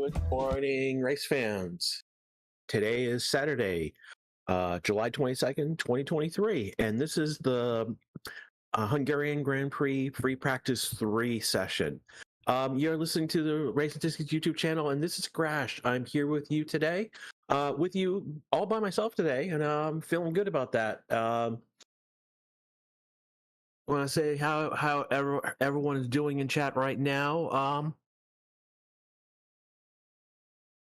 Good morning, race fans. Today is Saturday, July 22nd, 2023, and this is the Hungarian Grand Prix Free Practice 3 session. You're listening to the Racing Tickets YouTube channel, and this is Crash. I'm here with you today, with you all by myself today, and I'm feeling good about that. I want to say how everyone is doing in chat right now.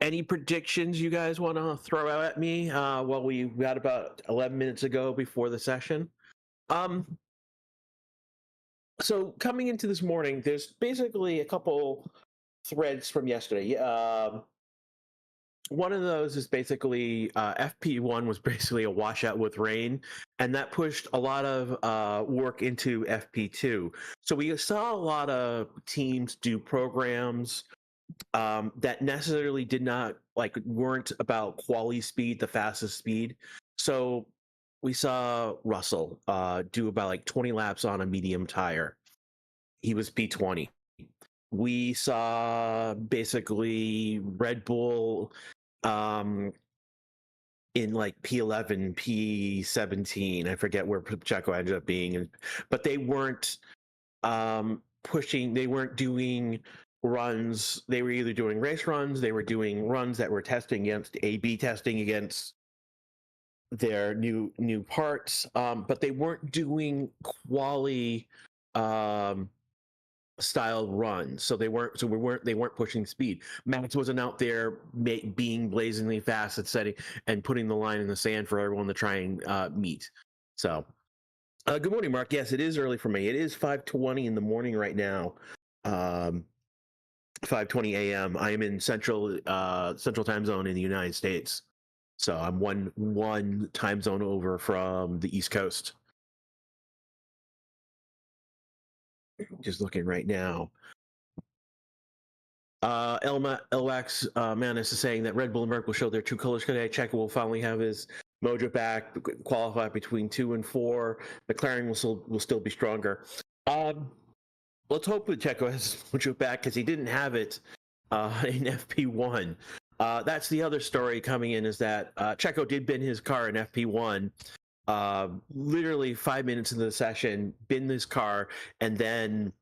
Any predictions you guys want to throw out at me? Well, we got about 11 minutes ago before the session. So coming into this morning, there's basically a couple threads from yesterday. One of those is basically FP1 was basically a washout with rain, and that pushed a lot of work into FP2. So we saw a lot of teams do programs that necessarily did not weren't about quality speed, the fastest speed. So we saw Russell do about 20 laps on a medium tire. He was P20. We saw basically Red Bull in P11, P17. I forget where Checo ended up being, but they weren't pushing. They weren't doing runs. They were either doing race runs, they were doing runs that were testing against A/B testing against their new parts, but they weren't doing quali style runs. So they weren't pushing speed. Max wasn't out there being blazingly fast at setting and putting the line in the sand for everyone to try and meet. So good morning, Mark. Yes, it is early for me. It is 5:20 in the morning right now. 5:20 a.m. I am in central time zone in the United States, so I'm one time zone over from the East Coast. Just looking right now. Elwax Manus is saying that Red Bull and Merck will show their true colors today. Checo will finally have his mojo back, qualify between 2 and 4. McLaren will still be stronger. Let's hope that Checo has mojo back, because he didn't have it in FP1. That's the other story coming in, is that Checo did bin his car in FP1. Literally 5 minutes into the session, bin his car, and then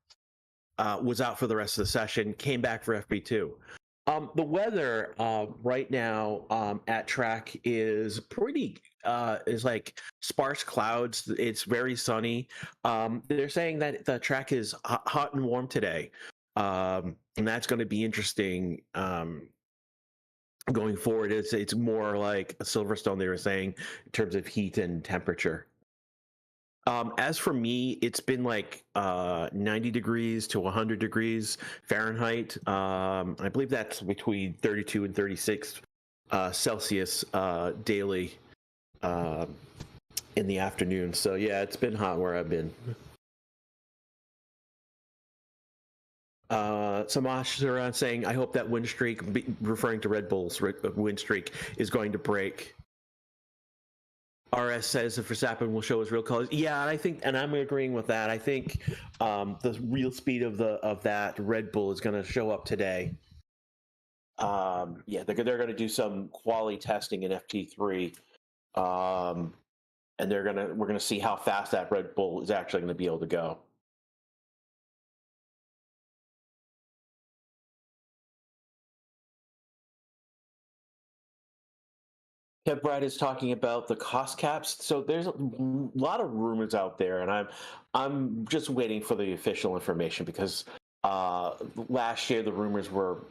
was out for the rest of the session, came back for FP2. The weather right now at track is pretty is sparse clouds. It's very sunny. They're saying that the track is hot and warm today, and that's going to be interesting going forward. It's more like a Silverstone, they were saying, in terms of heat and temperature. As for me, it's been 90 degrees to 100 degrees Fahrenheit. I believe that's between 32 and 36 Celsius daily in the afternoon. So yeah, it's been hot where I've been. Samash around saying, I hope that win streak, referring to Red Bull's win streak, is going to break. RS says if Verstappen will show his real colors. Yeah, and I'm agreeing with that. I think the real speed of that Red Bull is going to show up today. Yeah, they're going to do some quality testing in FT3, and we're going to see how fast that Red Bull is actually going to be able to go. Kev Brad is talking about the cost caps. So there's a lot of rumors out there, and I'm just waiting for the official information, because last year the rumors were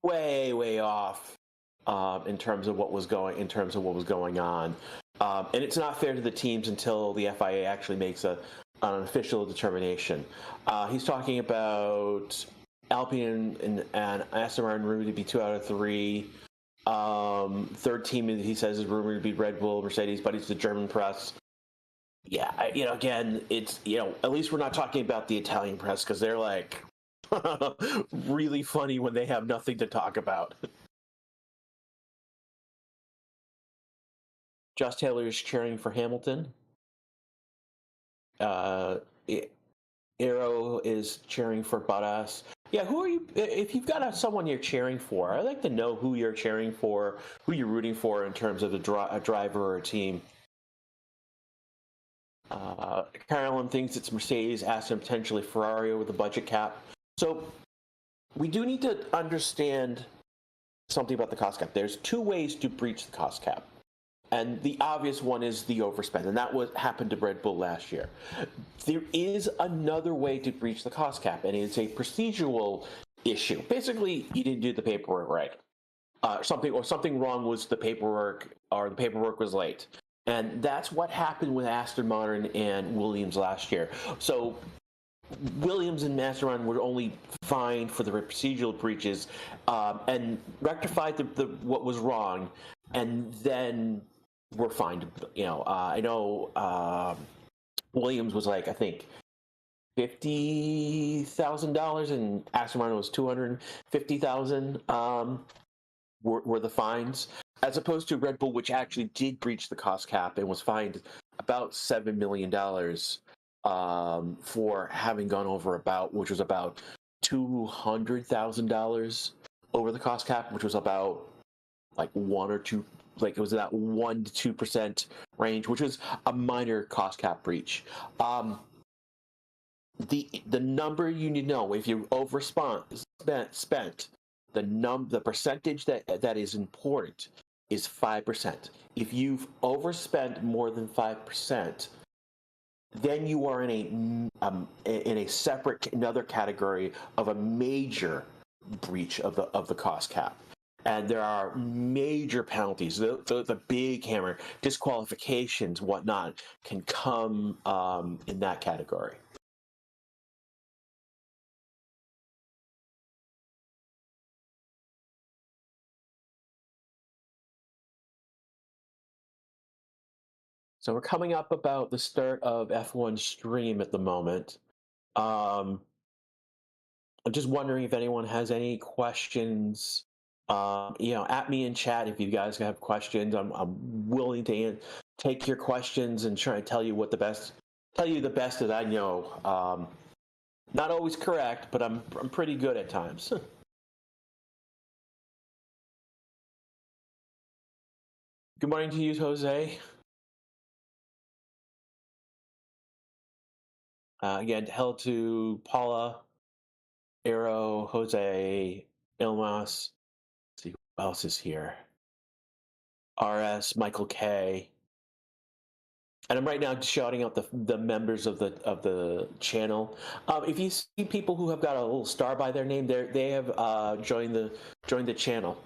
way off in terms of what was going on, and it's not fair to the teams until the FIA actually makes an official determination. He's talking about Alpine and Aston Martin to be 2 out of 3. Third team, he says, is rumored to be Red Bull, Mercedes, but it's the German press. Yeah, again, it's, at least we're not talking about the Italian press, because they're really funny when they have nothing to talk about. Josh Taylor is cheering for Hamilton. Arrow is cheering for Bottas. Yeah, who are you? If you've got someone you're cheering for, I'd like to know who you're cheering for, who you're rooting for in terms of a driver or a team. Carolyn thinks it's Mercedes, Aston, potentially Ferrari with a budget cap. So we do need to understand something about the cost cap. There's two ways to breach the cost cap. And the obvious one is the overspend, and that happened to Red Bull last year. There is another way to breach the cost cap, and it's a procedural issue. Basically, you didn't do the paperwork right. Something wrong was the paperwork, or the paperwork was late. And that's what happened with Aston Martin and Williams last year. So Williams and Aston Martin were only fined for the procedural breaches and rectified what was wrong, and then were fined. I know Williams was like, I think, $50,000, and Aston Martin was $250,000 were the fines, as opposed to Red Bull, which actually did breach the cost cap and was fined about $7 million for having gone over which was about $200,000 over the cost cap, which was about like 1 or 2. Like, it was that 1 to 2% range, which was a minor cost cap breach. The number you need to know, if you spent the percentage that is important is 5%. If you've overspent more than 5%, then you are in a separate another category of a major breach of the cost cap. And there are major penalties. The big hammer, disqualifications, whatnot, can come in that category. So we're coming up about the start of F1 stream at the moment. I'm just wondering if anyone has any questions. At me in chat if you guys have questions. I'm willing to take your questions and try to tell you the best that I know. Not always correct, but I'm pretty good at times. Good morning to you, Jose. Again, hello to Paula, Arrow, Jose, Ilmas. Let's see who else is here. RS, Michael K. And I'm right now shouting out the members of the channel. If you see people who have got a little star by their name, they have joined the channel.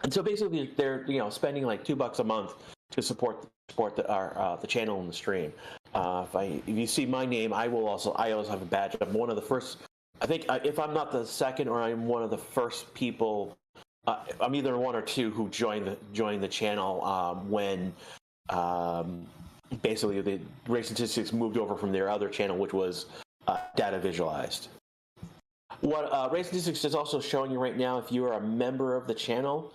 And so basically, they're spending like $2 a month to support the channel and the stream. If you see my name, I also have a badge. I'm one of the first. I think if I'm not the second, or I'm one of the first people. I'm either one or two who joined the channel when basically the Race Statistics moved over from their other channel, which was Data Visualized. What Race Statistics is also showing you right now, if you are a member of the channel,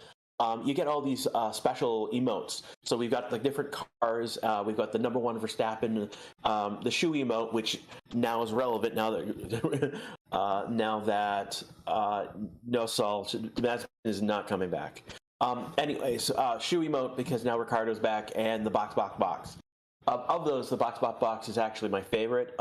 you get all these special emotes. So we've got like different cars. We've got the number 1 Verstappen, the shoe emote, which now is relevant now that no Sol is not coming back. Anyways, shoe emote, because now Ricciardo's back, and the box. Of those, the box is actually my favorite.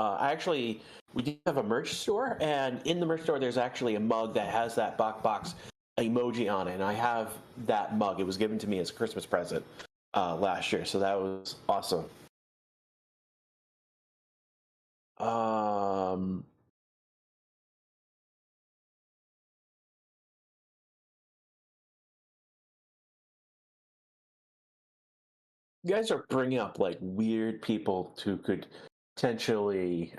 We do have a merch store, and in the merch store, there's actually a mug that has that box emoji on it, and I have that mug. It was given to me as a Christmas present last year, so that was awesome. You guys are bringing up like weird people who could potentially.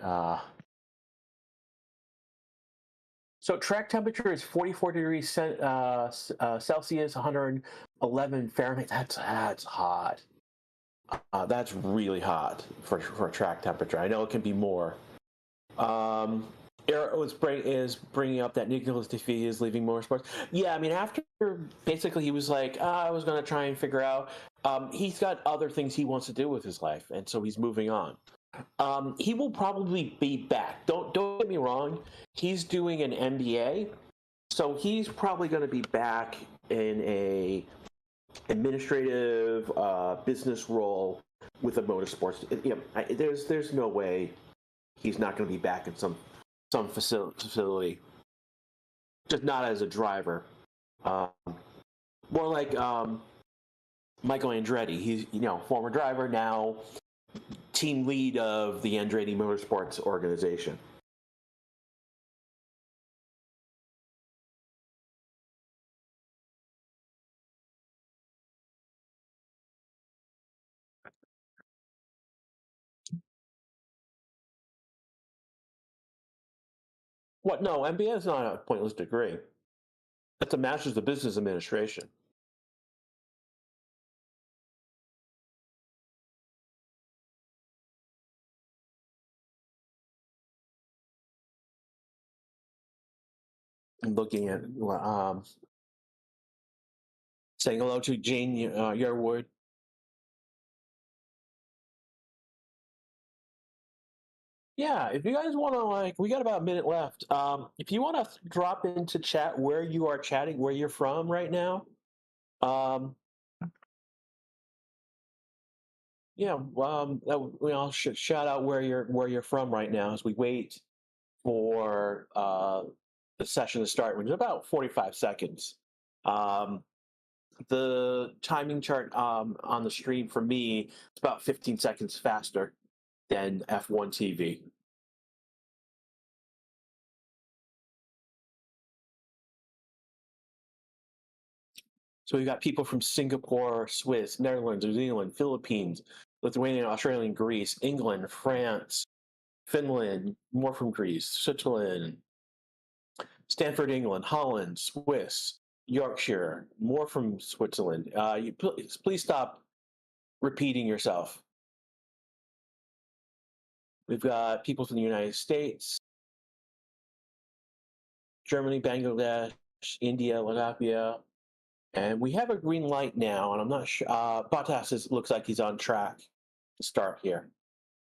So track temperature is 44 degrees Celsius, 111 Fahrenheit. That's hot. That's really hot for track temperature. I know it can be more. Arrow is bringing up that Nicholas de Vries is leaving motorsports. Yeah, I mean, after basically he was like, I was going to try and figure out. He's got other things he wants to do with his life, and so he's moving on. He will probably be back. Don't get me me wrong, he's doing an MBA, so he's probably going to be back in a administrative business role with a motorsports. There's no way he's not going to be back in some facility, just not as a driver. More like Michael Andretti. He's former driver, now team lead of the Andretti Motorsports organization. What? No, MBA is not a pointless degree. That's a Master's of Business Administration. I'm looking at saying hello to Jane Yearwood. Yeah, if you guys want to, we got about a minute left. If you want to drop into chat where you are chatting, where you're from right now, I'll shout out where you're from right now as we wait for the session to start, which is about 45 seconds. The timing chart on the stream for me is about 15 seconds faster than F1 TV. So we've got people from Singapore, Swiss, Netherlands, New Zealand, Philippines, Lithuania, Australia, Greece, England, France, Finland, more from Greece, Switzerland, Stanford, England, Holland, Swiss, Yorkshire, more from Switzerland. Please stop repeating yourself. We've got people from the United States, Germany, Bangladesh, India, Latvia, and we have a green light now, and I'm not sure. Bottas looks like he's on track to start here.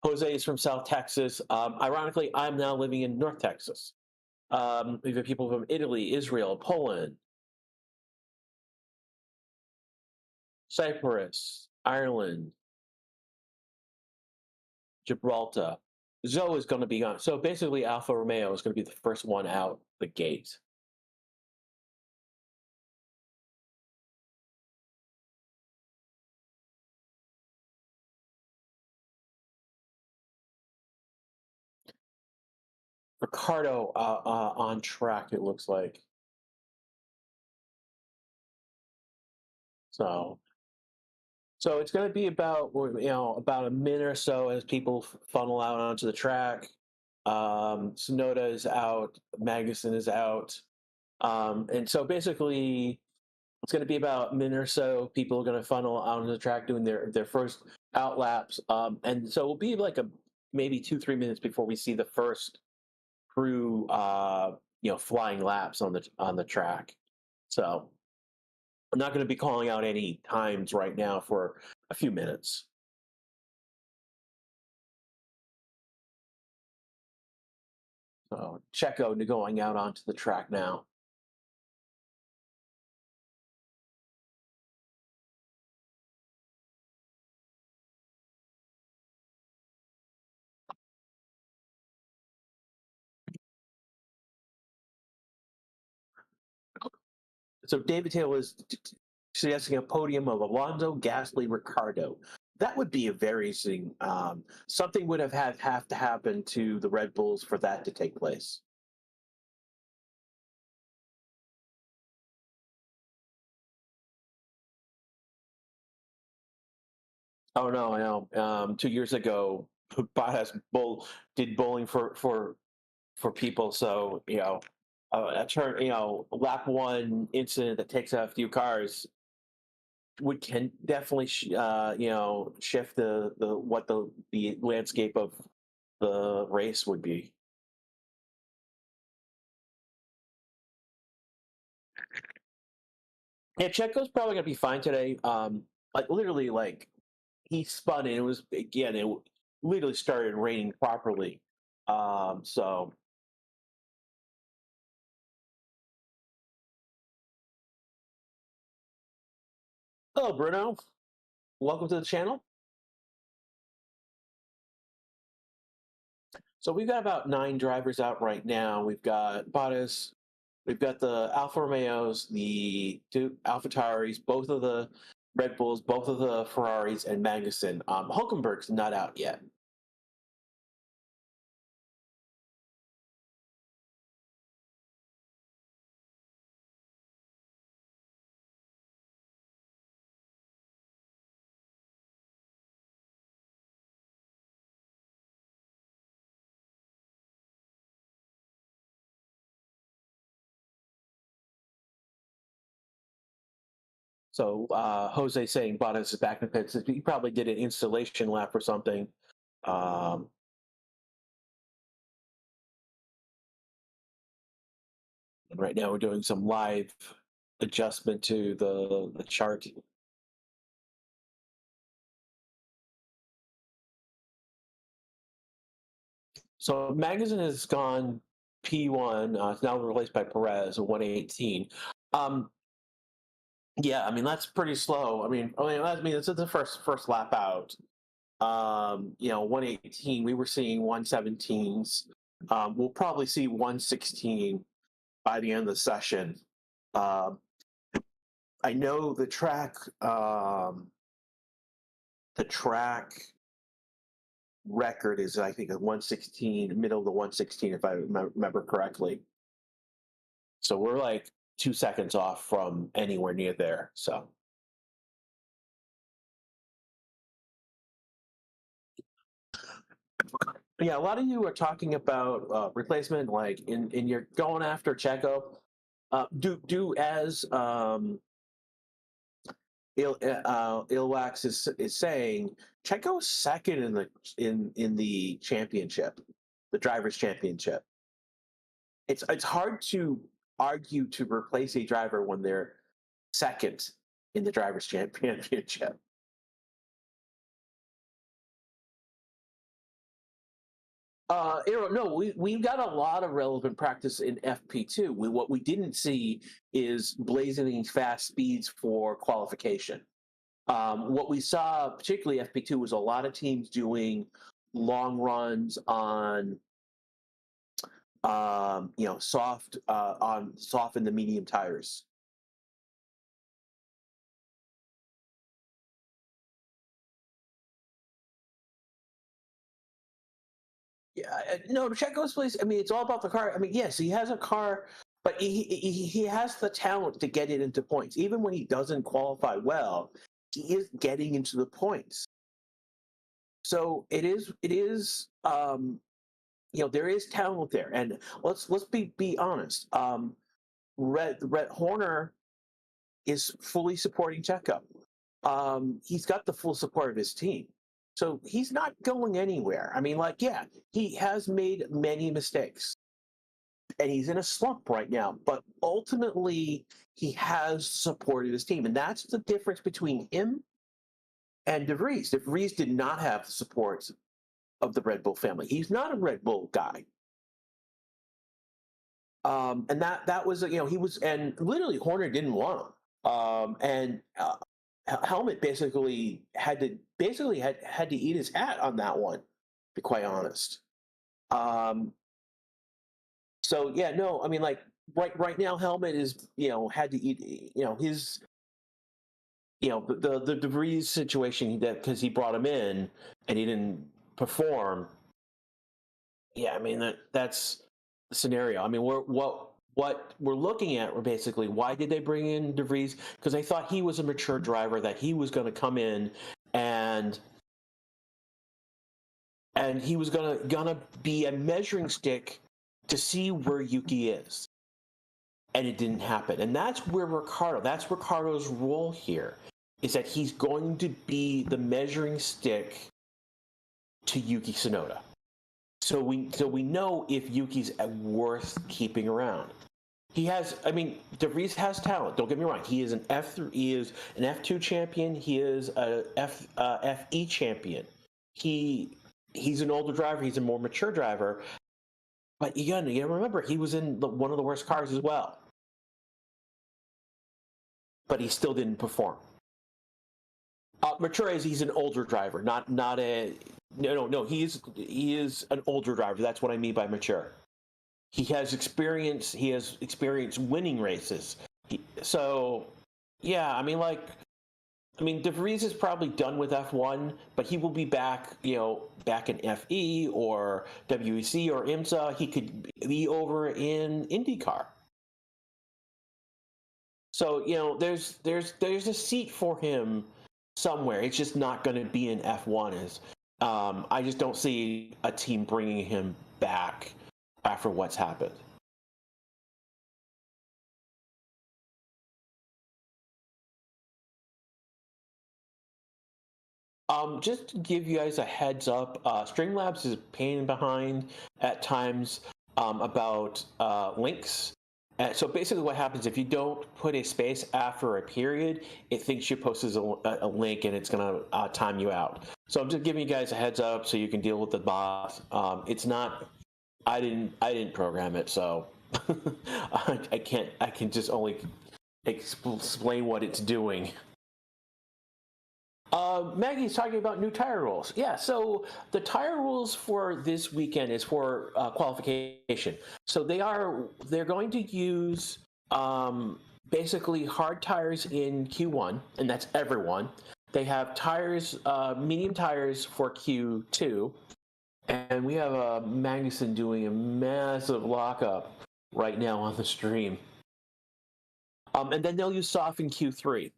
Jose is from South Texas. Ironically, I'm now living in North Texas. We've got people from Italy, Israel, Poland, Cyprus, Ireland, Gibraltar. Zoe is going to be on. So basically, Alfa Romeo is going to be the first one out the gate. Ricardo on track, it looks like. So it's going to be about about a minute or so as people funnel out onto the track. Sonoda is out, Magnussen is out, and so basically it's going to be about a minute or so. People are going to funnel out onto the track doing their first out laps, and so it'll be like maybe 2-3 minutes before we see the first crew flying laps on the track. So I'm not going to be calling out any times right now for a few minutes. So Checo going out onto the track now. So David Taylor is suggesting a podium of Alonso, Gasly, Ricciardo. That would be a very interesting. Something would have to happen to the Red Bulls for that to take place. Oh no, I know. 2 years ago, Bottas did bowling for people. So a turn, lap one incident that takes out a few cars can definitely shift what the landscape of the race would be. Yeah, Checo's probably gonna be fine today. Literally, he spun and it literally started raining properly. So Hello, Bruno. Welcome to the channel. So we've got about 9 drivers out right now. We've got Bottas, we've got the Alfa Romeos, the 2 AlphaTauris, both of the Red Bulls, both of the Ferraris, and Magnussen. Hulkenberg's not out yet. So Jose saying Bottas is back in the pits. He probably did an installation lap or something. Um, and right now we're doing some live adjustment to the chart. So Magnussen has gone P1. It's now replaced by Perez, a 118. Yeah, I mean that's pretty slow. It's the first lap out. 118. We were seeing 117s. We'll probably see 116 by the end of the session. I know the track. The track record is, I think, a 116, middle of the 116, if I remember correctly. So we're like 2 seconds off from anywhere near there. So. Yeah, a lot of you are talking about replacement, like in you're going after Checo. Do as Ilwax is saying, Checo's second in the championship, the drivers' championship. It's hard to argue to replace a driver when they're second in the drivers' championship. No, we've got a lot of relevant practice in FP2. What we didn't see is blazing fast speeds for qualification. What we saw, particularly FP2, was a lot of teams doing long runs on, soft and the medium tires. Yeah, no, Checo's place. I mean, it's all about the car. I mean, yes, he has a car, but he has the talent to get it into points. Even when he doesn't qualify well, he is getting into the points. So it is. There is talent there, and let's be honest. Red Horner is fully supporting Checo. He's got the full support of his team. So he's not going anywhere. I mean, yeah, he has made many mistakes and he's in a slump right now, but ultimately he has supported his team. And that's the difference between him and De Vries. De Vries did not have the support of the Red Bull family. He's not a Red Bull guy. And that was, he was, and literally Horner didn't want him. Helmet basically had to eat his hat on that one, to be quite honest. So yeah, no, I mean, like right now, Helmet is had to eat his the De Vries situation, that because he brought him in and he didn't perform. Yeah, I mean that's the scenario. I mean, what we're looking at, we're basically, why did they bring in De Vries? Because they thought he was a mature driver, that he was going to come in and he was gonna be a measuring stick to see where Yuki is. And it didn't happen. And that's Ricciardo's role here, is that he's going to be the measuring stick to Yuki Tsunoda. So we know if Yuki's worth keeping around. He has, I mean, De Vries has talent. Don't get me wrong. He is an F2 champion. He is a FE champion. He's an older driver. He's a more mature driver. But you gotta remember, he was in one of the worst cars as well. But he still didn't perform. Mature is he's an older driver, not a no. He is an older driver. That's what I mean by mature. He has experience. He has experience winning races. So, yeah, De Vries is probably done with F1, but he will be back, back in FE or WEC or IMSA. He could be over in IndyCar. So, there's a seat for him somewhere. It's just not going to be in F1. I just don't see a team bringing him back after what's happened. Just to give you guys a heads up, Streamlabs is a pain behind at times about links. So basically what happens if you don't put a space after a period, it thinks you posted a link and it's going to time you out. So I'm just giving you guys a heads up so you can deal with the bot. It's not, I didn't program it, so I can just only explain what it's doing. Maggie's talking about new tire rules. Yeah, so the tire rules for this weekend is for qualification. So they're going to use basically hard tires in Q1, and that's everyone. They have tires, medium tires for Q2, and we have Magnussen doing a massive lockup right now on the stream. And then they'll use soft in Q3.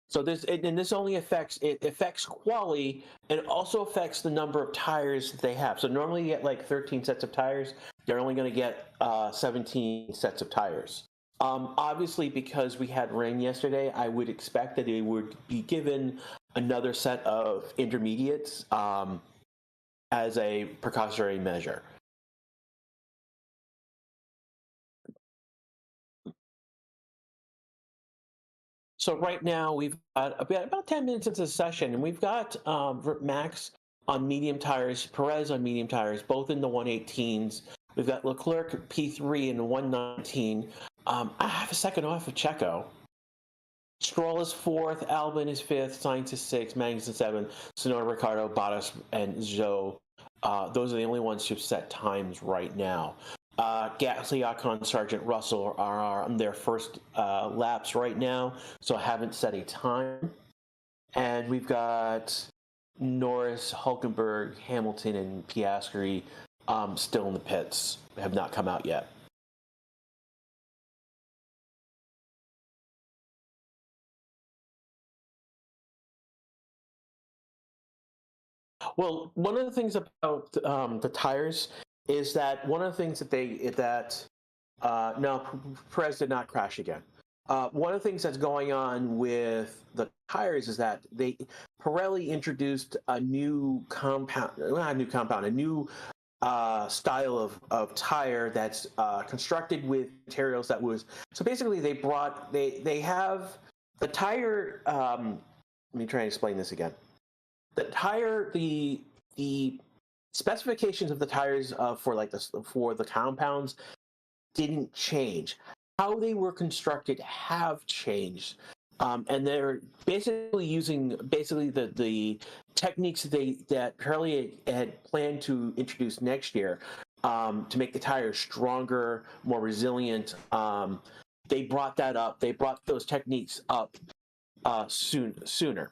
So this only affects quali, and it also affects the number of tires that they have. So normally you get like 13 sets of tires. They're only going to get 17 sets of tires. Obviously, because we had rain yesterday, I would expect that they would be given another set of intermediates as a precautionary measure. So right now we've got about 10 minutes into the session, and we've got Max on medium tires, Perez on medium tires, both in the 118s. We've got Leclerc P3 in the 119. I have a second off of Checo. Stroll is fourth, Albon is fifth, Sainz is sixth, Magnussen seventh, Tsunoda, Ricciardo, Bottas, and Zhou. Those are the only ones who've set times right now. Gasly, Ocon, Sargent, Russell are on their first laps right now, so I haven't set a time. And we've got Norris, Hulkenberg, Hamilton, and Piastri still in the pits. They have not come out yet. Well, one of the things about the tires is that one of the things that no, Perez did not crash again. One of the things that's going on with the tires is that Pirelli introduced a new compound, not a new compound, a new style of tire that's constructed with materials that was so basically they have the tire. Let me try and explain this again. The tire, the specifications of the tires for the compounds didn't change. How they were constructed have changed, and they're basically using the techniques that Pirelli had planned to introduce next year to make the tires stronger, more resilient. They brought that up. They brought those techniques up sooner.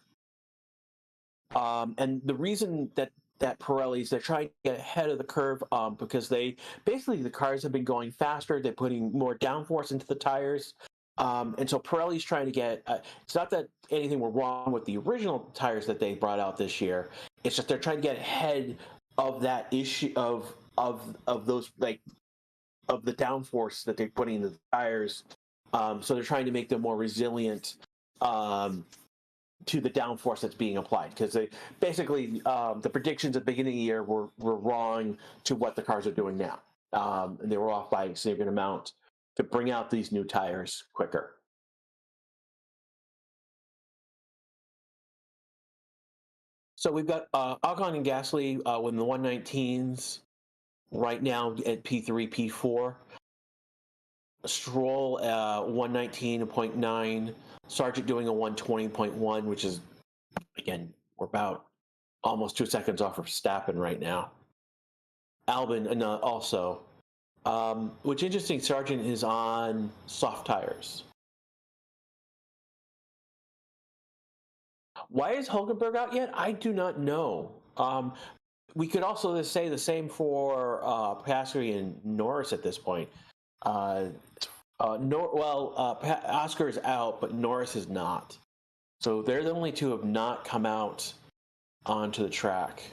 And the reason that Pirelli's they're trying to get ahead of the curve because the cars have been going faster. They're putting more downforce into the tires, and so Pirelli's trying to get. It's not that anything were wrong with the original tires that they brought out this year. It's just they're trying to get ahead of that issue of those of the downforce that they're putting in the tires. So they're trying to make them more resilient. To the downforce that's being applied, because they basically the predictions at the beginning of the year were wrong to what the cars are doing now. And they were off by a significant amount to bring out these new tires quicker. So we've got Ocon and Gasly with the 119s right now at P3, P4. Stroll 119.9, Sargent doing a 120.1, which is, again, we're about almost 2 seconds off of Verstappen right now. Albon also. Which interesting, Sargent is on soft tires. Why is Hulkenberg out yet? I do not know. We could also say the same for Piastri and Norris at this point. Oscar is out, but Norris is not. So they're the only two who have not come out onto the track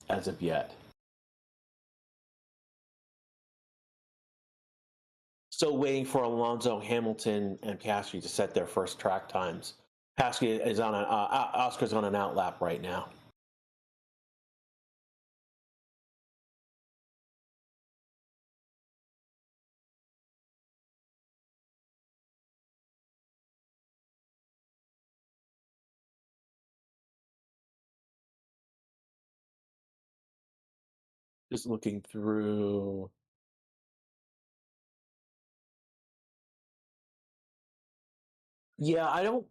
as of yet. Still waiting for Alonso, Hamilton, and Piastri to set their first track times. Piastri is on Oscar's on an outlap right now. Just looking through. Yeah, I don't.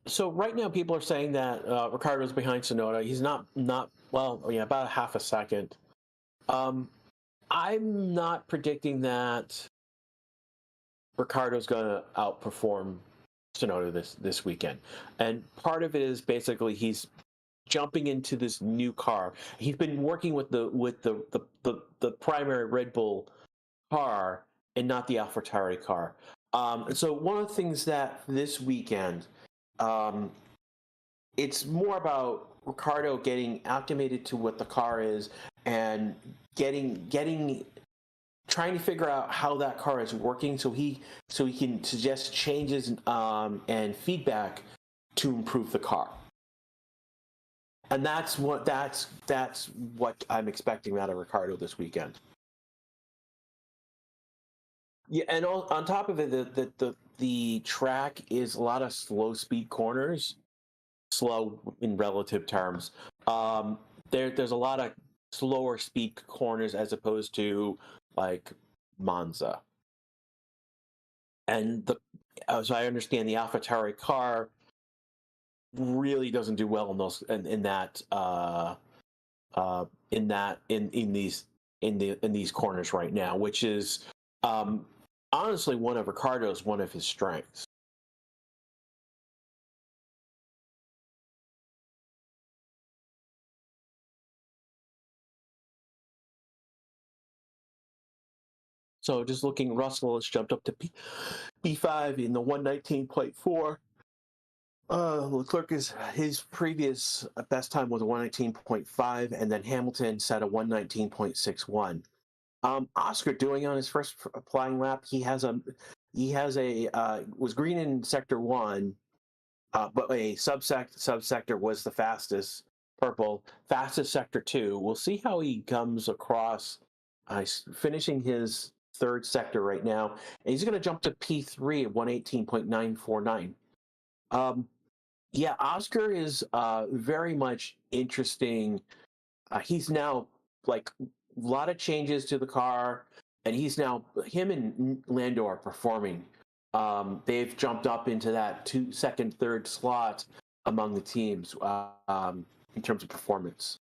So right now, people are saying that Ricciardo's behind Tsunoda. He's not. Well, yeah, about a half a second. I'm not predicting that Ricciardo's going to outperform Tsunoda this weekend, and part of it is basically he's jumping into this new car. He's been working with the primary Red Bull car and not the AlphaTauri car. So one of the things that this weekend, it's more about Ricciardo getting acclimated to what the car is and trying to figure out how that car is working, so he can suggest changes and feedback to improve the car. And that's what I'm expecting out of Ricciardo this weekend. Yeah, and on top of it, the track is a lot of slow speed corners, slow in relative terms. There's a lot of slower speed corners as opposed to like Monza. And as I understand, the AlphaTauri car really doesn't do well in those in these corners right now, which is honestly one of his strengths. So just looking, Russell has jumped up to P5 in the 119.4. Leclerc his previous best time was a 119.5, and then Hamilton set a 119.61. Oscar doing on his first flying lap, he was green in sector 1, but a subsector was the fastest, purple, fastest sector 2. We'll see how he comes across. He's finishing his third sector right now, and he's going to jump to P3 at 118.949. Yeah, Oscar is very much interesting. He's now like a lot of changes to the car, and him and Lando are performing. They've jumped up into that second, third slot among the teams in terms of performance.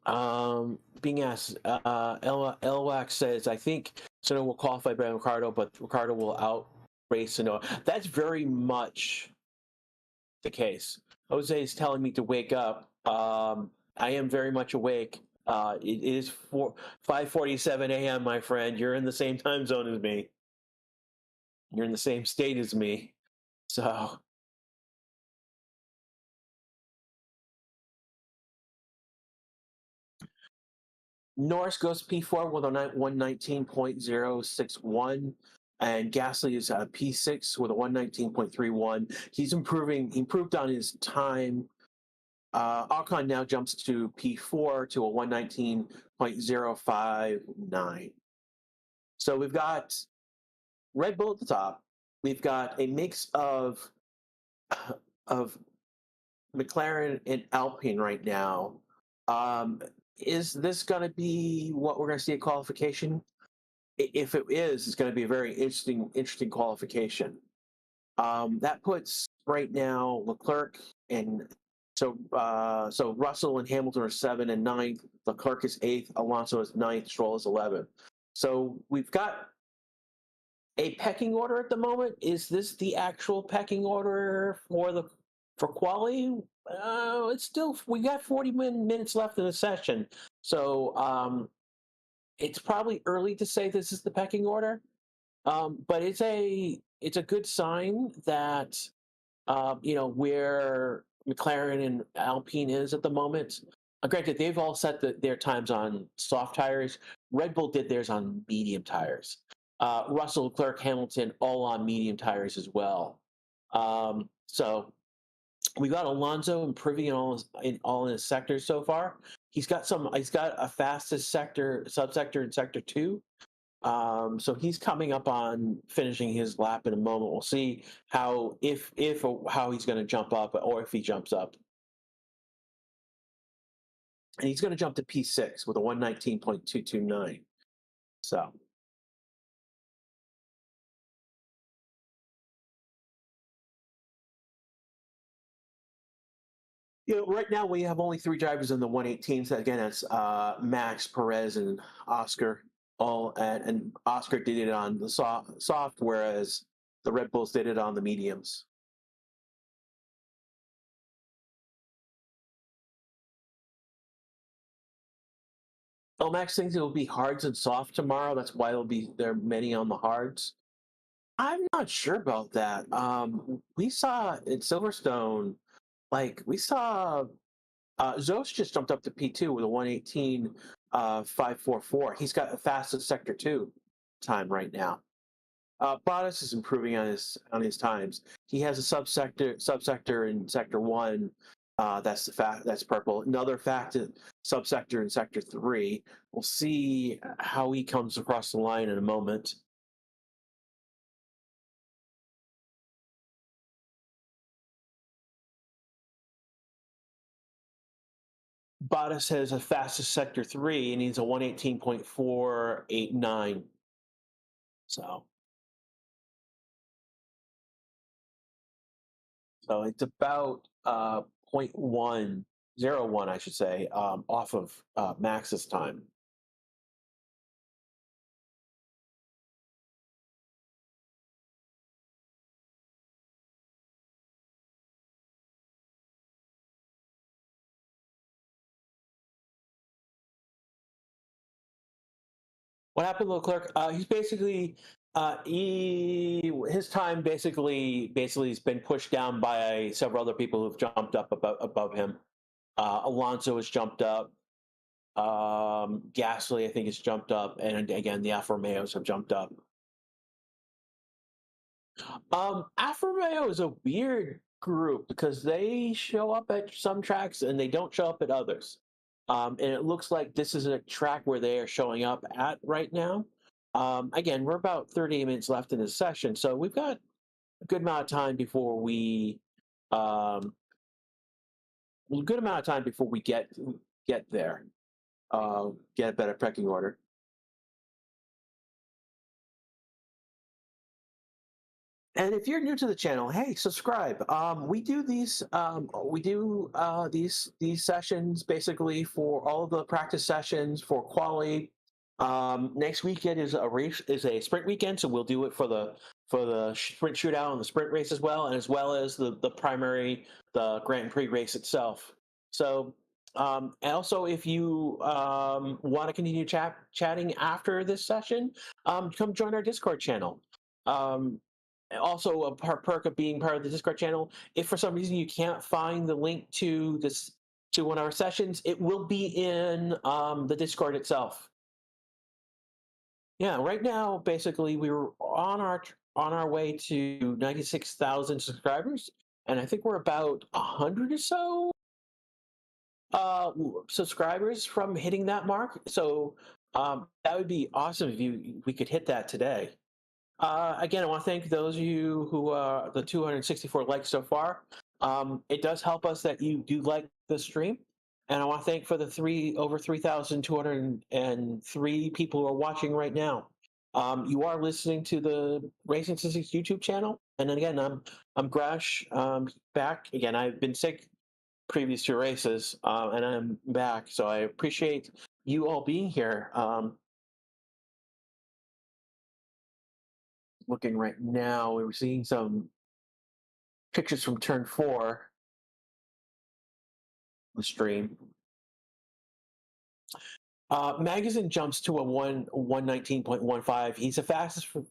Being asked, Elwax says, I think Sonoda will qualify by Ricciardo, but Ricciardo will outrace Sonoda. That's very much the case. Jose is telling me to wake up. I am very much awake. It is 5:47 a.m., my friend. You're in the same time zone as me. You're in the same state as me. So Norris goes P4 with a 119.061, and Gasly is P6 with a 119.31. He's improved on his time. Ocon now jumps to P4 to a 119.059. So we've got Red Bull at the top. We've got a mix of McLaren and Alpine right now. Is this going to be what we're going to see at qualification? if it is, it's going to be a very interesting qualification. That puts right now Leclerc and so Russell and Hamilton are 7th and 9th. Leclerc is 8th. Alonso is 9th. Stroll is 11th. So we've got a pecking order at the moment. Is this the actual pecking order for quali? It's still, we got 40 minutes left in the session, so it's probably early to say this is the pecking order. But it's a good sign that where McLaren and Alpine is at the moment. Granted, they've all set their times on soft tires. Red Bull did theirs on medium tires. Russell, Leclerc, Hamilton, all on medium tires as well. So we got Alonso improving in all his sectors so far. He's got a fastest subsector in sector 2. So he's coming up on finishing his lap in a moment. We'll see how he's going to jump up, or if he jumps up. And he's going to jump to P6 with a 119.229. So right now we have only 3 drivers in the 118s. Again, that's Max, Perez, and Oscar. And Oscar did it on the soft, whereas the Red Bulls did it on the mediums. Max thinks it will be hards and soft tomorrow. That's why there are many on the hards. I'm not sure about that. We saw in Silverstone, Zos just jumped up to P2 with a 118.544. He's got the fastest sector 2 time right now. Bottas is improving on his times. He has a subsector in sector 1. That's purple. Another subsector in sector 3. We'll see how he comes across the line in a moment. Bottas has a fastest sector 3 and he's a 118.489. So it's about 0.101, I should say, off of Max's time. What happened to Leclerc? He's basically his time basically has been pushed down by several other people who've jumped up above him. Alonso has jumped up. Gasly, I think, has jumped up, and again, the Alfa Romeos have jumped up. Alfa Romeo is a weird group because they show up at some tracks and they don't show up at others. And it looks like this is a track where they are showing up at right now. Again, we're about 30 minutes left in this session, so we've got a good amount of time before we get there, get a better pecking order. And if you're new to the channel, hey, subscribe. We do these sessions basically for all of the practice sessions for quali. Next weekend is a sprint weekend, so we'll do it for the sprint shootout and the sprint race as well as the primary, the Grand Prix race itself. So and also, if you want to continue chatting after this session, come join our Discord channel. Also, a perk of being part of the Discord channel, if for some reason you can't find the link to one of our sessions, it will be in the Discord itself. Yeah, right now, basically, we were on our way to 96,000 subscribers, and I think we're about 100 or so subscribers from hitting that mark. So that would be awesome if we could hit that today. Again, I want to thank those of you who are the 264 likes so far. It does help us that you do like the stream. And I want to thank for the over 3,203 people who are watching right now. You are listening to the Racing Statistics YouTube channel, and then again, I'm Gresh, back again. I've been sick previous two races, and I'm back, so I appreciate you all being here. Looking right now, we were seeing some pictures from Turn 4, the stream. Magazine jumps to a 119.15. He's the fastest for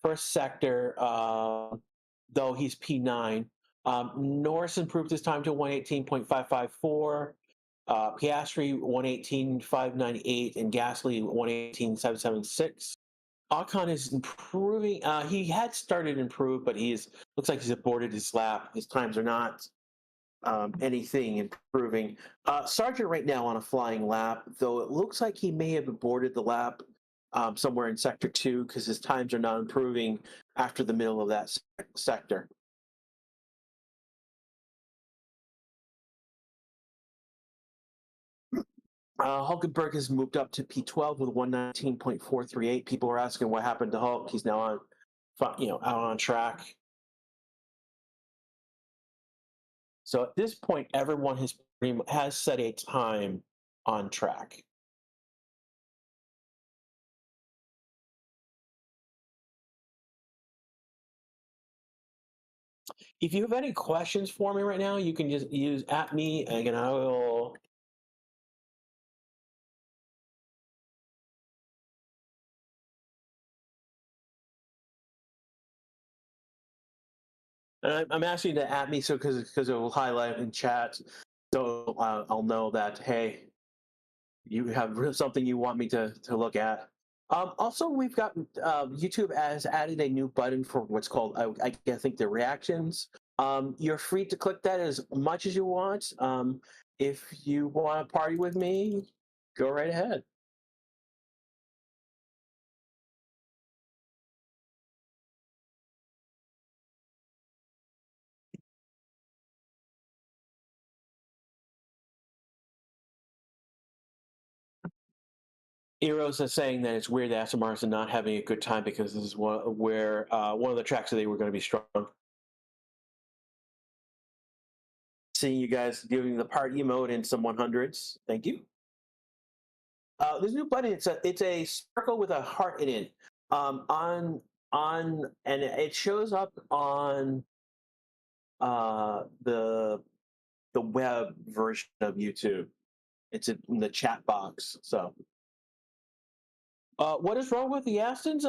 first sector, though he's P9. Norris improved his time to 118.554. Piastri 118.598, and Gasly 118.776. Ocon is improving. He had started to improve, but looks like he's aborted his lap. His times are not anything improving. Sargent right now on a flying lap, though it looks like he may have aborted the lap somewhere in sector 2 because his times are not improving after the middle of that sector. Hulkenberg has moved up to P12 with 119.438. People are asking what happened to Hulk. He's now on, out on track. So at this point, everyone has set a time on track. If you have any questions for me right now, you can just use @me, and I will. And I'm asking you to @me so because it will highlight in chat, so I'll know that hey, you have something you want me to look at. Also, we've got YouTube has added a new button for what's called I think the reactions. You're free to click that as much as you want. If you want to party with me, go right ahead. Eros is saying that it's weird that Aston Martin's not having a good time because this is one of the tracks that they were going to be strong. Seeing you guys doing the party mode in some 100s. Thank you. There's a new button. It's a circle with a heart in it. On and it shows up on the web version of YouTube. It's in the chat box. So, what is wrong with the Astons?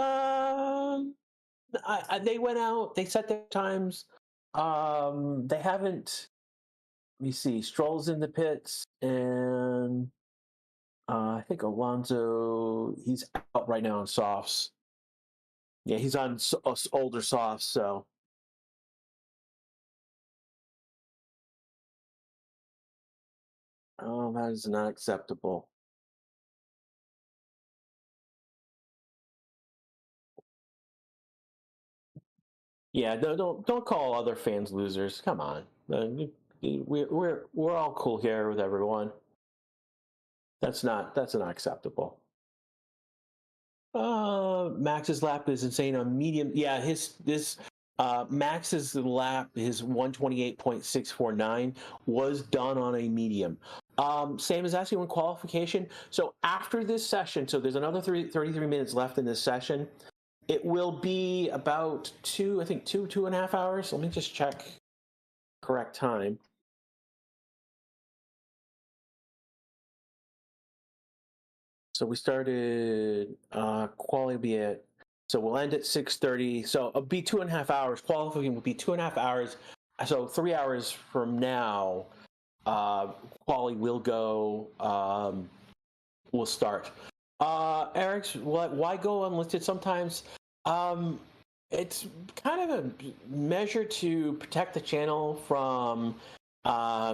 They went out. They set their times. They haven't. Let me see. Stroll's in the pits, and I think Alonso. He's out right now on softs. Yeah, he's on older softs. So. Oh, that is not acceptable. Yeah, don't call other fans losers. Come on, we're all cool here with everyone. That's not acceptable. Max's lap is insane on medium. Yeah, Max's lap, his 128.649 was done on a medium. Sam is asking on qualification. So after this session, so there's another 33 minutes left in this session. It will be about two and a half hours. Let me just check correct time. So we started quality be at, so we'll end at 6:30. So it'll be 2.5 hours. Qualifying will be 2.5 hours. So 3 hours from now, quality will go. Will start. Eric's why go unlisted sometimes? It's kind of a measure to protect the channel from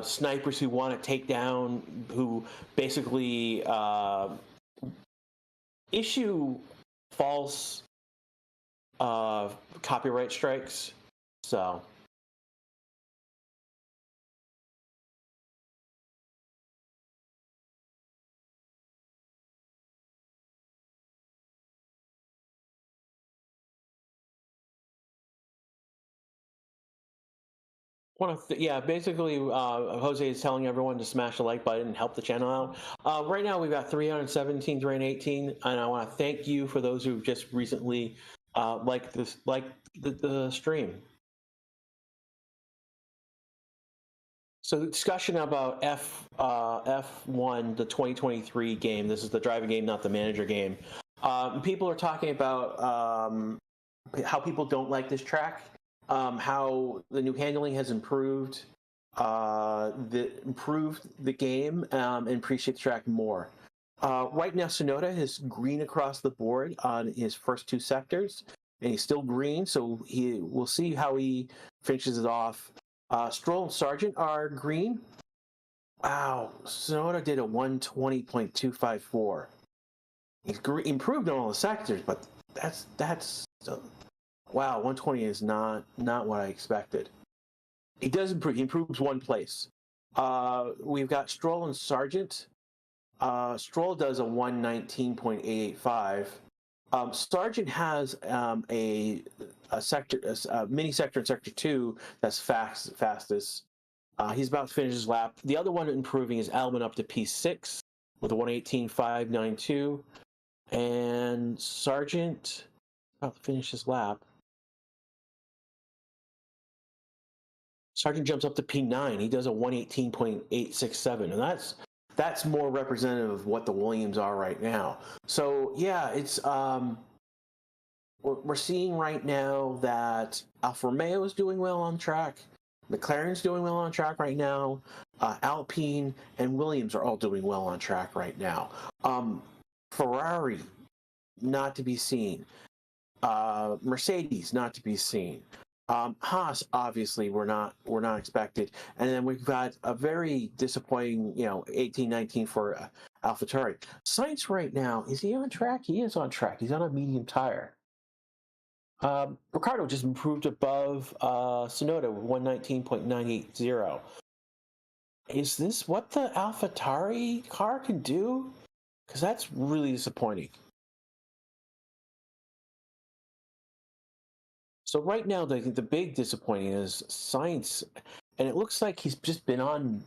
snipers who want to take down, who basically issue false copyright strikes. So. Yeah, basically, Jose is telling everyone to smash the like button and help the channel out. Right now, we've got 317, 318, and I want to thank you for those who just recently liked the stream. So the discussion about F1, the 2023 game. This is the driving game, not the manager game. People are talking about how people don't like this track, how the new handling has improved the game, and appreciate the track more. Right now, Tsunoda is green across the board on his first two sectors, and he's still green. So we'll see how he finishes it off. Stroll and Sargent are green. Wow, Tsunoda did a 120.254. He's improved on all the sectors, but that's wow, 120 is not what I expected. He does improve. He improves one place. We've got Stroll and Sargent. Stroll does a 119.885. Sargent has a mini sector in sector 2 that's fastest. He's about to finish his lap. The other one improving is Albon up to P6 with a 118.592. And Sargent about to finish his lap. Sargent jumps up to P9. He does a 118.867, and that's more representative of what the Williams are right now. So yeah, it's we're seeing right now that Alfa Romeo is doing well on track, McLaren's doing well on track right now, Alpine and Williams are all doing well on track right now. Ferrari, not to be seen. Mercedes, not to be seen. Haas, obviously, we're not expected, and then we've got a very disappointing, 18-19 for AlphaTauri. Sainz right now, is he on track? He is on track. He's on a medium tire. Ricciardo just improved above Tsunoda with 119.980. Is this what the AlphaTauri car can do? Because that's really disappointing. So right now, the big disappointing is Sainz, and it looks like he's just been on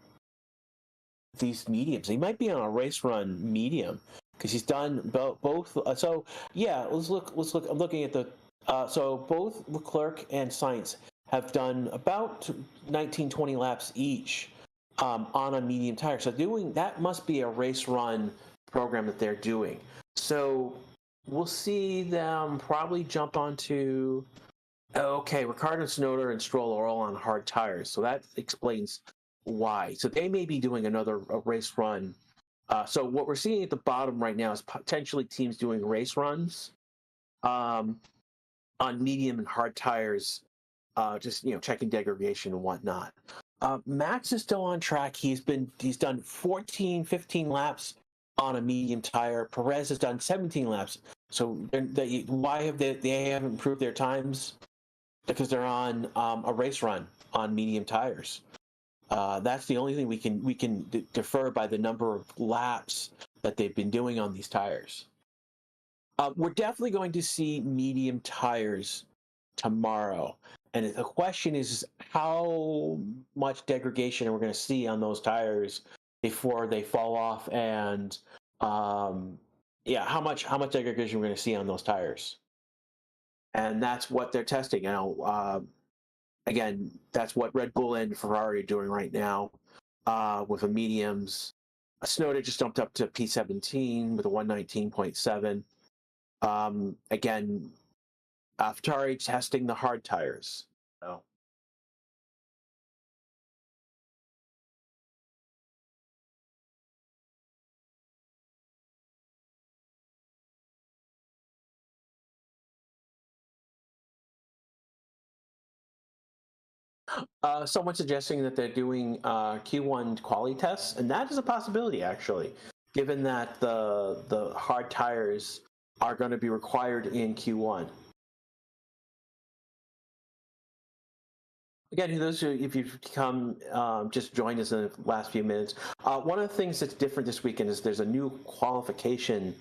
these mediums. He might be on a race run medium because he's done both. So yeah, let's look. I'm looking at the. So both Leclerc and Sainz have done about 19-20 laps each on a medium tire. So that must be a race run program that they're doing. So we'll see them probably jump onto. Okay, Ricciardo, Tsunoda, and Stroll are all on hard tires, so that explains why. So they may be doing a race run. So what we're seeing at the bottom right now is potentially teams doing race runs on medium and hard tires, just checking degradation and whatnot. Max is still on track. He's done 14, 15 laps on a medium tire. Perez has done 17 laps. So why have they haven't improved their times? Because they're on a race run on medium tires. That's the only thing we can defer by the number of laps that they've been doing on these tires. We're definitely going to see medium tires tomorrow, and the question is how much degradation we're going to see on those tires before they fall off, and how much degradation we're going to see on those tires. And that's what they're testing now. Again, that's what Red Bull and Ferrari are doing right now with the mediums. Tsunoda just jumped up to P17 with a 119.7. Again, AlphaTauri testing the hard tires. So. Someone suggesting that they're doing Q1 quality tests, and that is a possibility, actually, given that the hard tires are going to be required in Q1. Again, those if you've come just joined us in the last few minutes, one of the things that's different this weekend is there's a new qualification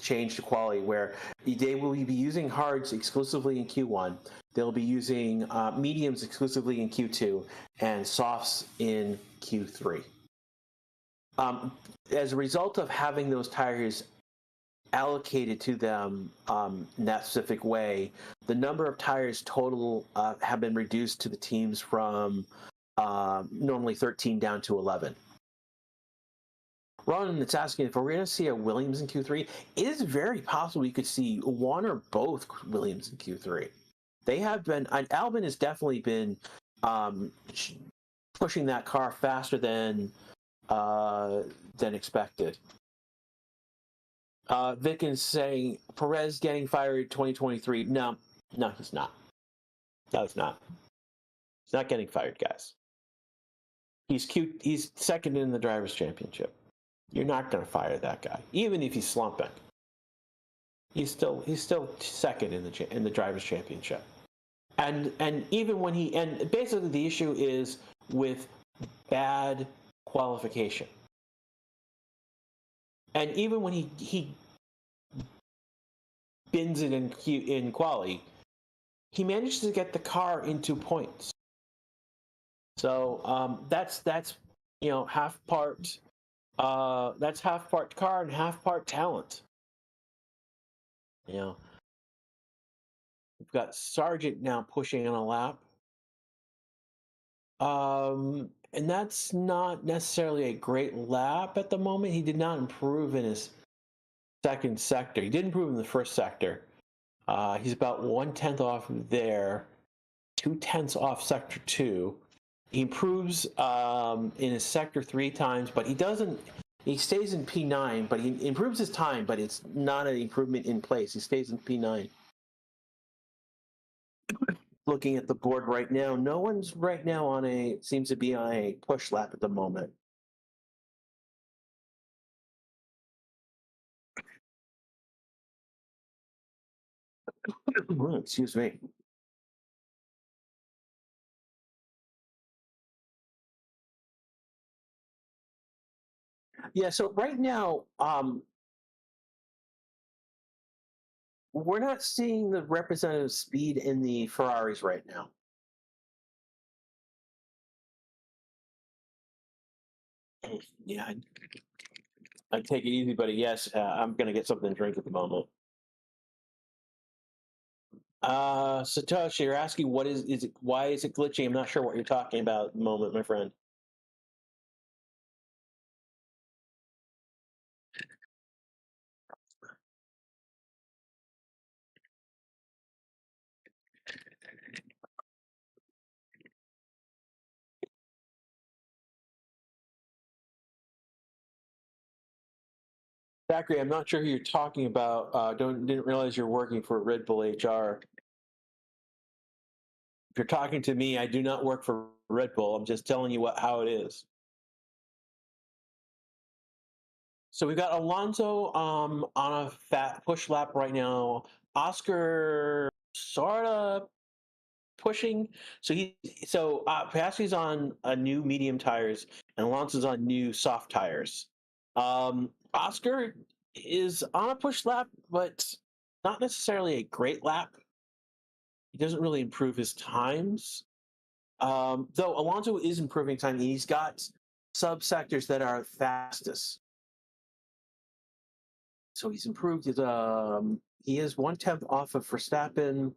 change to quality, where they will be using hards exclusively in Q1. They'll be using mediums exclusively in Q2 and softs in Q3. As a result of having those tires allocated to them in that specific way, the number of tires total have been reduced to the teams from normally 13 down to 11. Ron, it's asking if we're going to see a Williams in Q3. It is very possible you could see one or both Williams in Q3. They have been. Albon has definitely been pushing that car faster than expected. Vic is saying Perez getting fired 2023. No, he's not. No, he's not. He's not getting fired, guys. He's cute. He's second in the drivers' championship. You're not going to fire that guy, even if he's slumping. He's still second in the drivers' championship, and even when and basically the issue is with bad qualification, and even when he bins it in quali, he manages to get the car into points. So that's half part. That's half part car and half part talent. We've got Sargent now pushing on a lap. And that's not necessarily a great lap at the moment. He did not improve in his second sector. He did improve in the first sector. He's about 1/10 off there, 2/10 off sector 2. He improves in his sector 3 times, but he doesn't. He stays in P9, but he improves his time, but it's not an improvement in place. He stays in P9. Looking at the board right now, no one's right now seems to be on a push lap at the moment. Excuse me. Yeah, so right now, we're not seeing the representative speed in the Ferraris right now. Yeah, I'd take it easy, buddy. Yes, I'm going to get something to drink at the moment. Satoshi, you're asking why is it glitching? I'm not sure what you're talking about at the moment, my friend. Zachary, I'm not sure who you're talking about. Didn't realize you're working for Red Bull HR. If you're talking to me, I do not work for Red Bull. I'm just telling you how it is. So we've got Alonso on a fat push lap right now. Oscar sort of pushing. So Piastri's on new medium tires, and Alonso's on new soft tires. Oscar is on a push lap, but not necessarily a great lap. He doesn't really improve his times. Though Alonso is improving time. He's got subsectors that are fastest. So he's improved his, he is 1/10 off of Verstappen,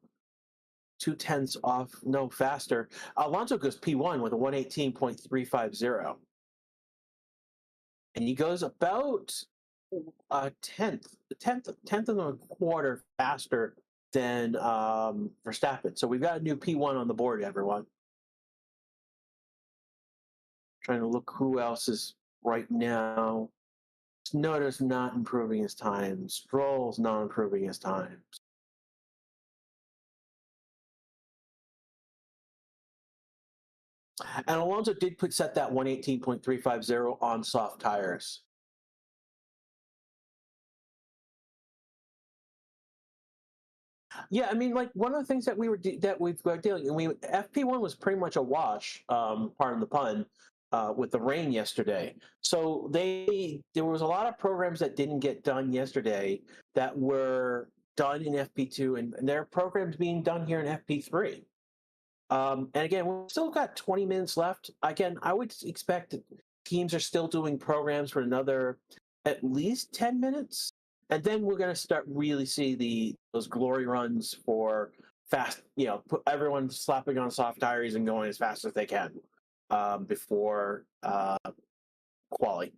2/10 off, no, faster. Alonso goes P1 with a 118.350. And he goes about a tenth and a quarter faster than Verstappen. So we've got a new P1 on the board, everyone. Trying to look who else is right now. Tsunoda's not improving his time. Stroll's not improving his times. And Alonso did set that 118.350 on soft tires. Yeah, I mean, like one of the things that we've got dealing, FP1 was pretty much a wash, pardon the pun. with the rain yesterday. So there was a lot of programs that didn't get done yesterday that were done in FP2, and there are programs being done here in FP3. And again, we've still got 20 minutes left. Again, I would expect teams are still doing programs for another at least 10 minutes. And then we're going to start really see those glory runs for fast, put everyone slapping on soft tires and going as fast as they can before quali.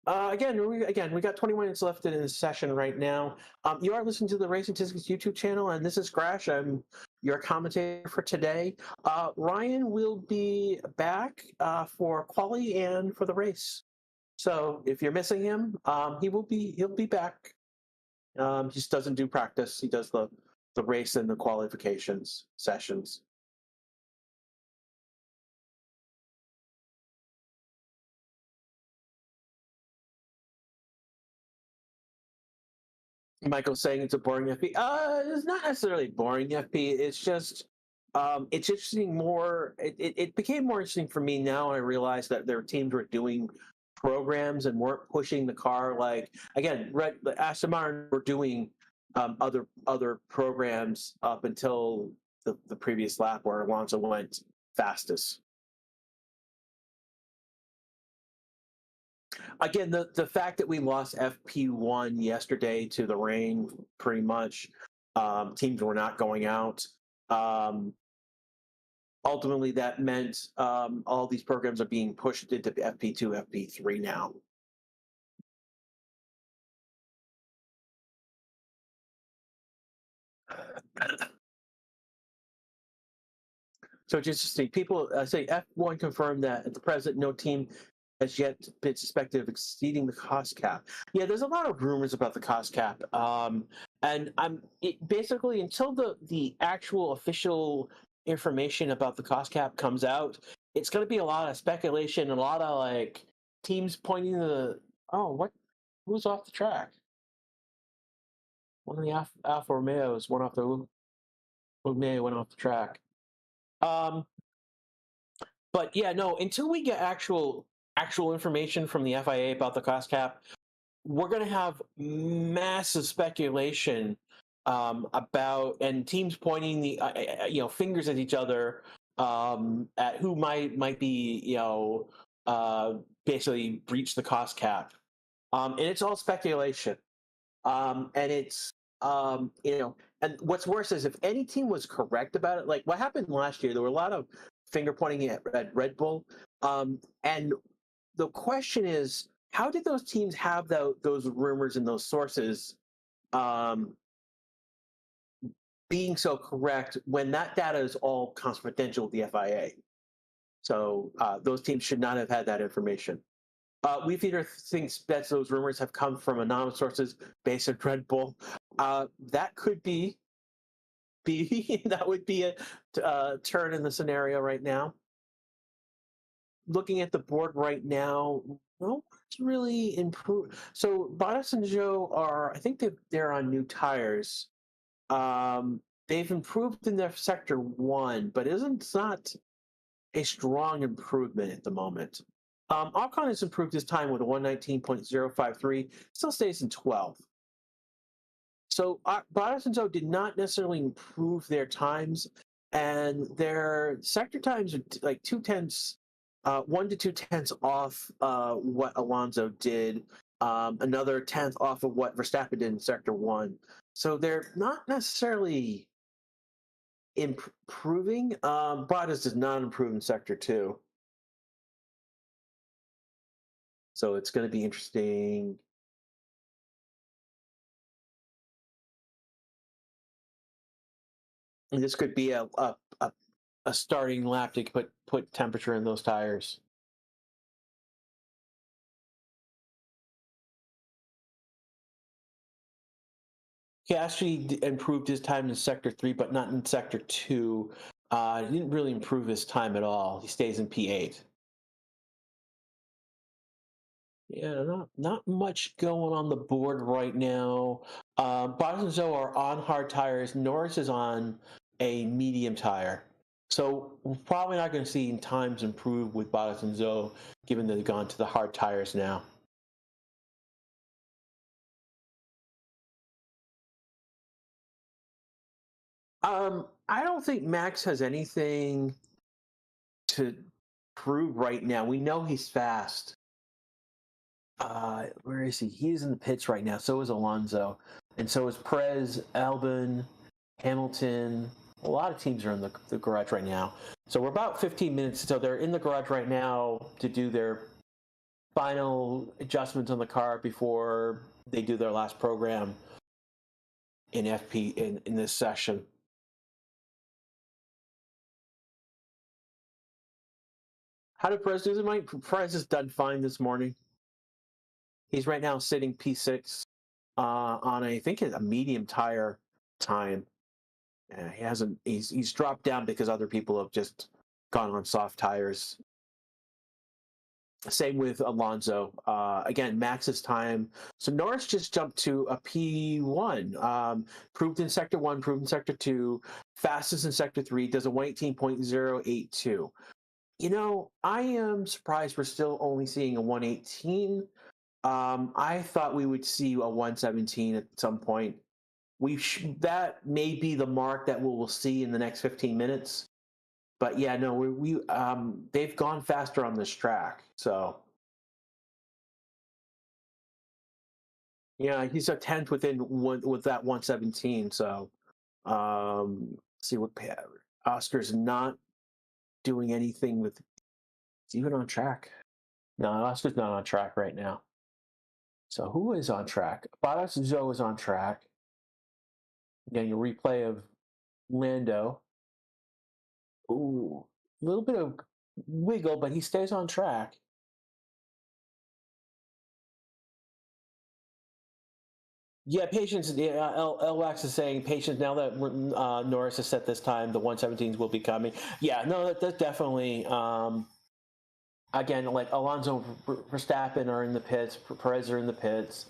Again, we got 20 minutes left in this session right now. You are listening to the Racing Tickets YouTube channel, and this is Crash. I'm your commentator for today. Ryan will be back for quali and for the race. So if you're missing him, he'll be back. He just doesn't do practice. He does the race and the qualifications sessions. Michael's saying it's a boring FP. It's not necessarily boring FP. It's just it's interesting more. It became more interesting for me now. I realized that their teams were doing programs and weren't pushing the car. Like again, Aston Martin were doing other programs up until the previous lap where Alonso went fastest. Again, the fact that we lost FP1 yesterday to the rain, pretty much, teams were not going out. Ultimately, that meant all these programs are being pushed into FP2, FP3 now. So it's interesting. People say F1 confirmed that at the present, no team has yet been suspected of exceeding the cost cap. Yeah, there's a lot of rumors about the cost cap, and basically until the actual official information about the cost cap comes out, it's going to be a lot of speculation, a lot of like teams pointing to who's off the track. One of the Alfa Romeos went off the track. But yeah, no, until we get actual information from the FIA about the cost cap, we're going to have massive speculation about and teams pointing the fingers at each other at who might be basically breach the cost cap, and it's all speculation, and it's and what's worse is if any team was correct about it, like what happened last year, there were a lot of finger pointing at Red Bull, and the question is, how did those teams have those rumors and those sources being so correct when that data is all confidential with the FIA? So those teams should not have had that information. WeFeeder thinks that those rumors have come from anonymous sources based on Red Bull. That could be that would be a turn in the scenario right now. Looking at the board right now, no, it's really improved. So Bottas and Zhou I think they're on new tires. They've improved in their sector 1, but it's not a strong improvement at the moment. Ocon has improved his time with a 119.053, still stays in 12th. So Bottas and Zhou did not necessarily improve their times, and their sector times are like 0.2, 1 to 2 tenths off what Alonso did, another tenth off of what Verstappen did in sector 1. So they're not necessarily improving. Bottas does not improve in sector 2. So it's going to be interesting. And this could be a starting lap to put temperature in those tires. He actually improved his time in sector 3, but not in sector 2. He didn't really improve his time at all. He stays in P8. Yeah, not much going on the board right now. Bottas and Zhou are on hard tires. Norris is on a medium tire. So we're probably not going to see times improve with Bottas and Zhou, given that they've gone to the hard tires now. I don't think Max has anything to prove right now. We know he's fast. Where is he? He's in the pits right now. So is Alonso, and so is Perez, Albon, Hamilton. A lot of teams are in the garage right now. So we're about 15 minutes. So they're in the garage right now to do their final adjustments on the car before they do their last program in FP in this session. How did Perez do? Mike Perez has done fine this morning. He's right now sitting P6 on I think a medium tire time. He hasn't. He's dropped down because other people have just gone on soft tires. Same with Alonso. Again, Max's time. So Norris just jumped to a P1. Proved in Sector 1, proved in Sector 2, fastest in Sector 3, does a 118.082. You know, I am surprised we're still only seeing a 118. I thought we would see a 117 at some point. That may be the mark that we'll see in the next 15 minutes. But yeah, no, they've gone faster on this track. So yeah, he's a 10th within with that 117. So see what Oscar's not doing anything with. Is even on track? No, Oscar's not on track right now. So who is on track? Bottas Zhou is on track. Again, a replay of Lando. Ooh, a little bit of wiggle, but he stays on track. Yeah, patience. Yeah, Wax is saying patience. Now that Norris has set this time, the 117s will be coming. Yeah, no, that's definitely. Again, like Alonso, Verstappen are in the pits. Perez are in the pits.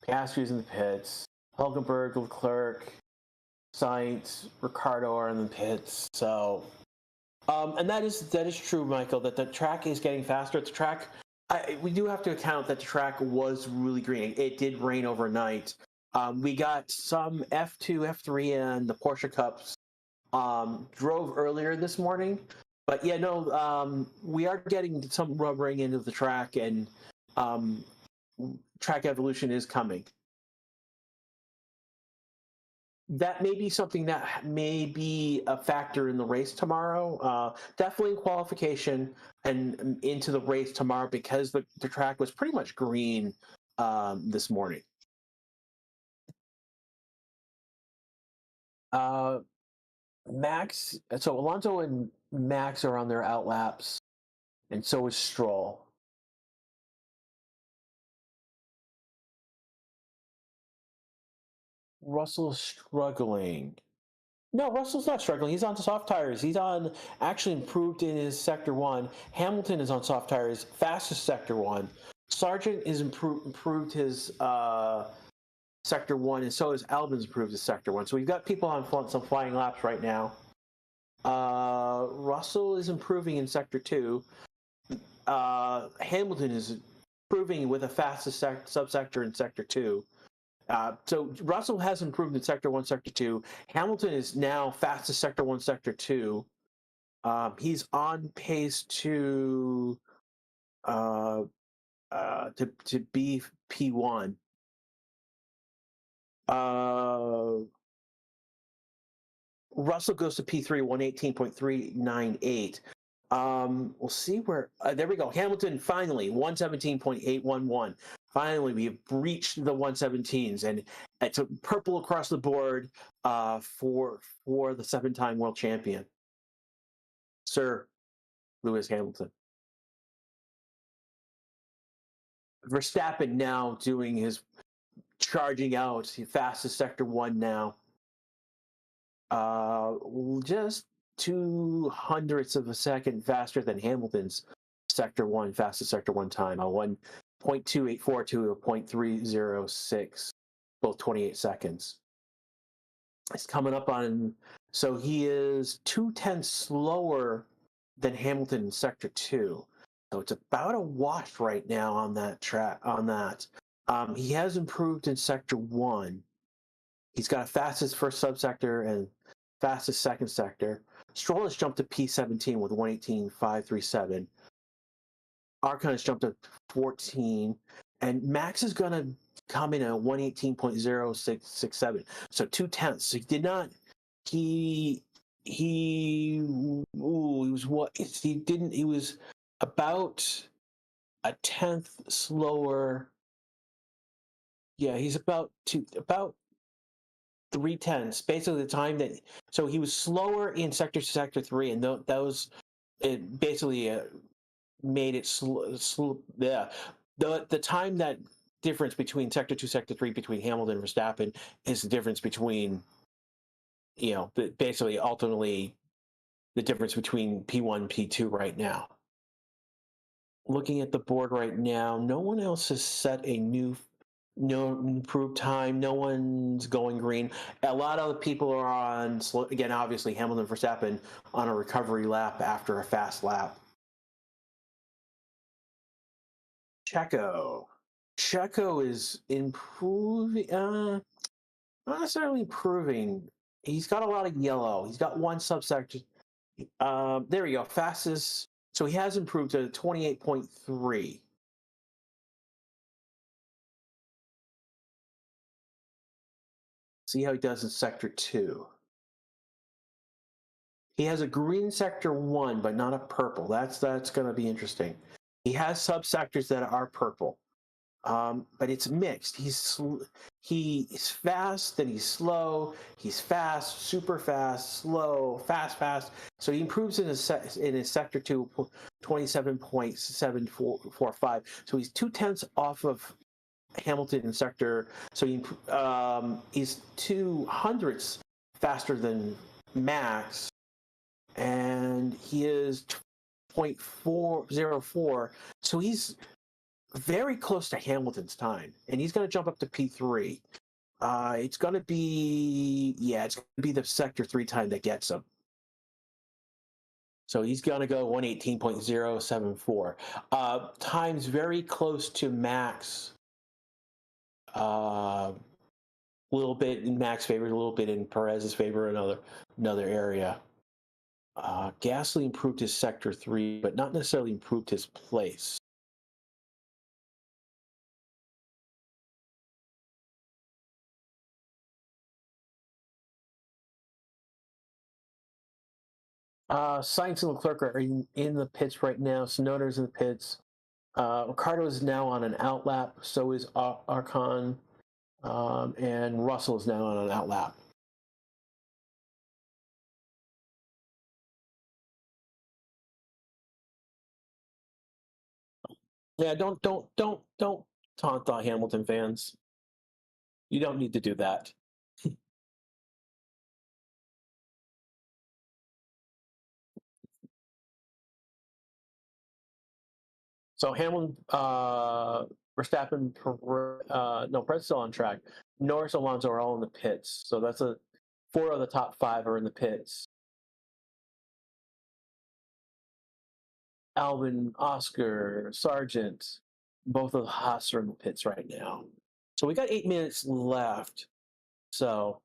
Piastri's in the pits. Hulkenberg, Leclerc, Sainz, Ricciardo are in the pits. So, and that is true, Michael. That the track is getting faster. The track. We do have to account that the track was really green. It did rain overnight. We got some F2, F3, and the Porsche Cups drove earlier this morning. But yeah, no, we are getting some rubbering into the track, and track evolution is coming. That may be something that may be a factor in the race tomorrow. Definitely in qualification and into the race tomorrow, because the track was pretty much green this morning. Max, so Alonso and Max are on their outlaps, and so is Stroll. Russell's struggling. No, Russell's not struggling. He's on soft tires. He's on actually improved in his Sector 1. Hamilton is on soft tires, fastest Sector 1. Sargent is improved his Sector 1, and so is Albon's improved his Sector 1. So we've got people on some flying laps right now. Russell is improving in Sector 2. Hamilton is improving with a fastest subsector in Sector 2. So Russell has improved in Sector 1, Sector 2. Hamilton is now fastest Sector 1, Sector 2. He's on pace to be P1. Russell goes to P3, 118.398. We'll see where. There we go. Hamilton finally 117.811. Finally, we have breached the 117s, and it's a purple across the board for the 7-time world champion, Sir Lewis Hamilton. Verstappen now doing his charging out, fastest Sector 1 now. Just 0.02 of a second faster than Hamilton's Sector 1, fastest Sector 1 time, 1.284 to a 0.306, both 28 seconds. He's coming up on, so he is 2/10 slower than Hamilton in Sector 2. So it's about a wash right now on that track. He has improved in Sector 1. He's got a fastest first subsector and fastest second sector. Stroll has jumped to P17 with 1:18.537. Arcon has jumped to 14, and Max is going to come in at 1:18.0667. So 2/10. He did not. Was what he didn't. He was about a tenth slower. Yeah, he's about 3/10. Basically, the time that so he was slower in sector 3, and that was it. Basically, made it yeah. The time that difference between sector 2, sector 3 between Hamilton and Verstappen is the difference between, basically ultimately the difference between P1 and P2 right now. Looking at the board right now, no one else has set no improved time. No one's going green. A lot of the people are on, again, obviously Hamilton, Verstappen on a recovery lap after a fast lap. Checo is improving, not necessarily improving. He's got a lot of yellow. He's got one subsector. There we go. Fastest. So he has improved to 28.3. See how he does in Sector 2. He has a green Sector 1, but not a purple. That's going to be interesting. He has subsectors that are purple, but it's mixed. He's fast, then he's slow. He's fast, super fast, slow, fast. So he improves in his Sector 2, 27.745. So he's 2/10 off of Hamilton in Sector. So he's 2/100ths faster than Max, and he is 0.404. So he's very close to Hamilton's time, and he's going to jump up to P3. It's going to be the Sector 3 time that gets him. So he's going to go 1:18.074. Time's very close to Max. A little bit in Max's favor, a little bit in Perez's favor, another area. Gasly improved his Sector 3, but not necessarily improved his place. Sainz and Leclerc are in the pits right now. Tsunoda's in the pits. Ricciardo is now on an outlap. So is Arcon. And Russell is now on an outlap. Yeah, don't taunt the Hamilton fans. You don't need to do that. So Hamilton, Verstappen, Perez still on track. Norris, Alonso are all in the pits. So that's 4 of the top 5 are in the pits. Albon, Oscar, Sargent, both of the Haas are in the pits right now. So we got 8 minutes left. So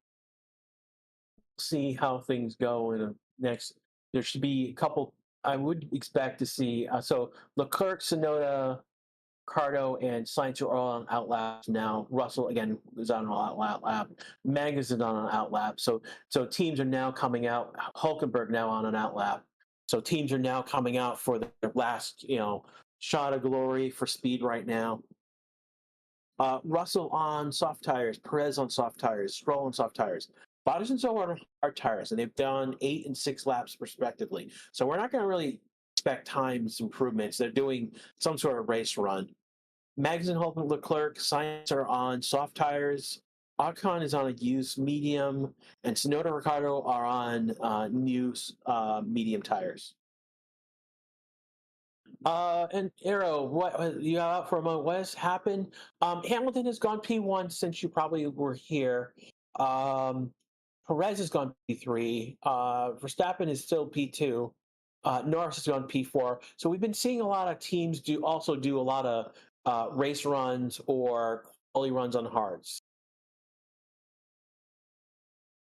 see how things go in the next. There should be a couple. I would expect to see. So Leclerc, Tsunoda, Ricciardo, and Sainz are all on outlaps now. Russell again is on an outlap. Magnus is on an outlap. So teams are now coming out. Hulkenberg now on an outlap. So teams are now coming out for their last shot of glory for speed right now. Russell on soft tires, Perez on soft tires, Stroll on soft tires. Bottas and Zhou are on hard tires, and they've done 8 and 6 laps respectively. So we're not going to really expect times improvements. They're doing some sort of race run. Magnussen, Hulkenberg, Leclerc, Sainz are on soft tires. Ocon is on a used medium, and Tsunoda, Ricciardo are on new medium tires. And Arrow, what you got out for a moment? What has happened? Hamilton has gone P1 since you probably were here. Perez has gone P3. Verstappen is still P2. Norris has gone P4. So we've been seeing a lot of teams do a lot of race runs or quality runs on hards.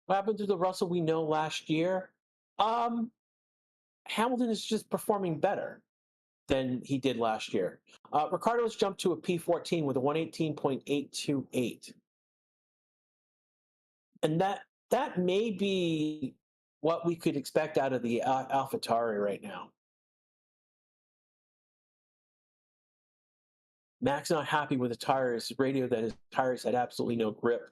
What happened to the Russell we know last year? Hamilton is just performing better than he did last year. Ricciardo has jumped to a P14 with a 118.828. And that may be what we could expect out of the AlphaTauri right now. Max not happy with the tires. Radio that his tires had absolutely no grip.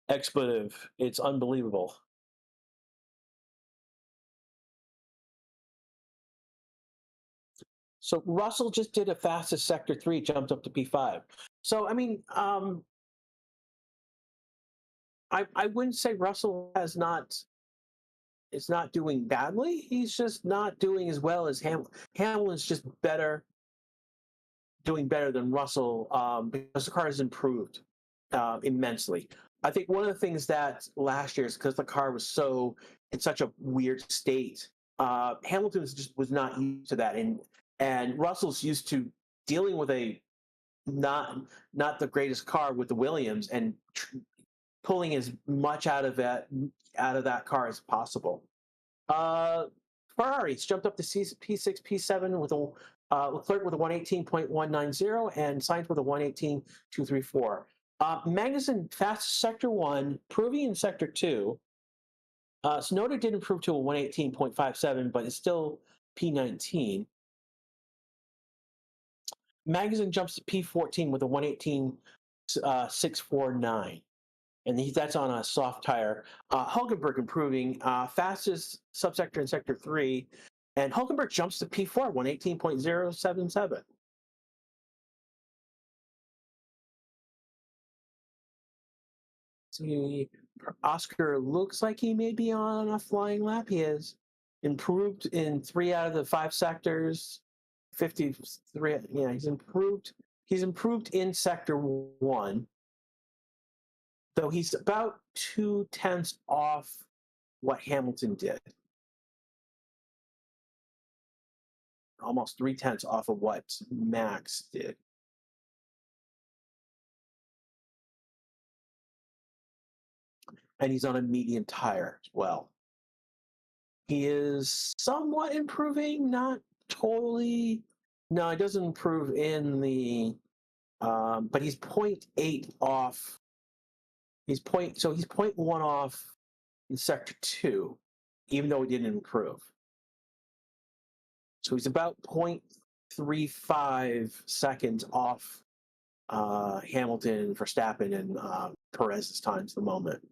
Expletive. It's unbelievable. So Russell just did a fastest sector 3, jumped up to P5. So I mean, I wouldn't say Russell is not doing badly. He's just not doing as well as Hamilton. Hamilton's just doing better than Russell because the car has improved immensely. I think one of the things that last year is because the car was in such a weird state. Hamilton was not used to that, and Russell's used to dealing with a not the greatest car with the Williams and pulling as much out of that car as possible. Ferrari's jumped up to P6, P7 with Leclerc with a 118.190 and Sainz with a 118.234. Magnussen fastest sector 1, proving in sector 2. Tsunoda did improve to a 118.57, but it's still P19. Magnussen jumps to P14 with a 118.649. And that's on a soft tire. Hulkenberg improving, fastest subsector in sector 3. And Hulkenberg jumps to P4, 118.077. See, Oscar looks like he may be on a flying lap. He has improved in 3 out of the 5 sectors. 53, yeah, he's improved. He's improved in sector 1. Though he's about 0.2 off what Hamilton did. Almost 0.3 off of what Max did. And he's on a medium tire as well. He is somewhat improving, not totally. No, he doesn't improve in the, but he's 0.8 off. He's 0.1 off in sector 2, even though he didn't improve. So he's about 0.35 seconds off Hamilton, Verstappen, and Perez's times at the moment.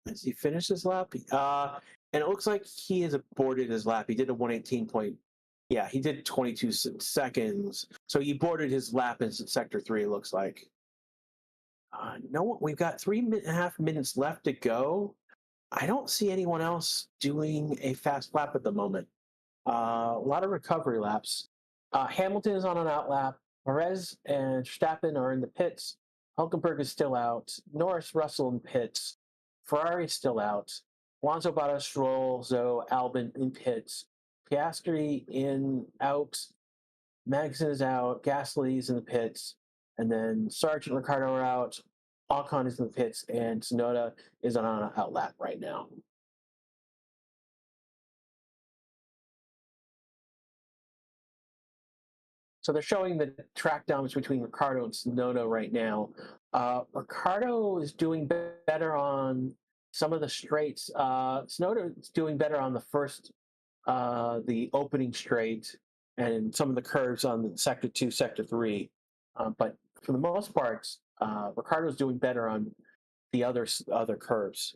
Has he finished his lap? And it looks like he has aborted his lap. He did a 118. Yeah, he did 22 seconds. So he boarded his lap in sector 3, it looks like. No, we've got 3.5 minutes left to go. I don't see anyone else doing a fast lap at the moment. A lot of recovery laps. Hamilton is on an out lap. Perez and Verstappen are in the pits. Hulkenberg is still out. Norris, Russell in pits. Ferrari is still out. Alonso, Bottas, Stroll, Zoe, Albon in pits. Piastri out. Magnussen is out. Gasly is in the pits. And then Sargent, Ricciardo are out. Ocon is in the pits. And Tsunoda is on an out lap right now. So they're showing the track downs between Ricciardo and Tsunoda right now. Ricciardo is doing better on some of the straights. Tsunoda is doing better on the opening straight and some of the curves on sector 2, sector 3. But for the most part, Ricciardo is doing better on the other curves.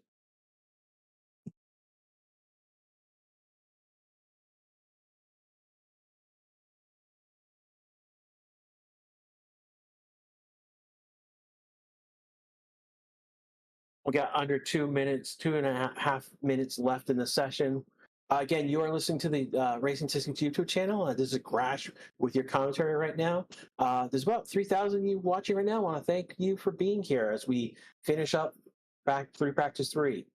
We got under 2 minutes, 2.5 minutes left in the session. Again, you are listening to the Racing Statistics YouTube channel. This is Crash with your commentary right now. There's about 3,000 you watching right now. I want to thank you for being here as we finish up practice 3.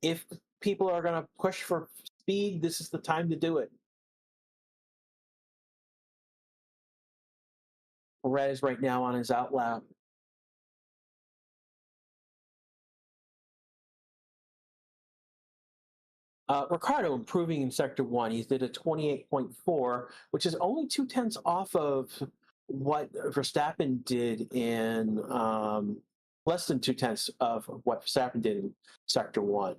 If people are going to push for speed, this is the time to do it. Perez right now on his out lap. Ricciardo improving in Sector 1. He did a 28.4, which is only 0.2 off of what Verstappen did in less than 0.2 of what Verstappen did in Sector 1.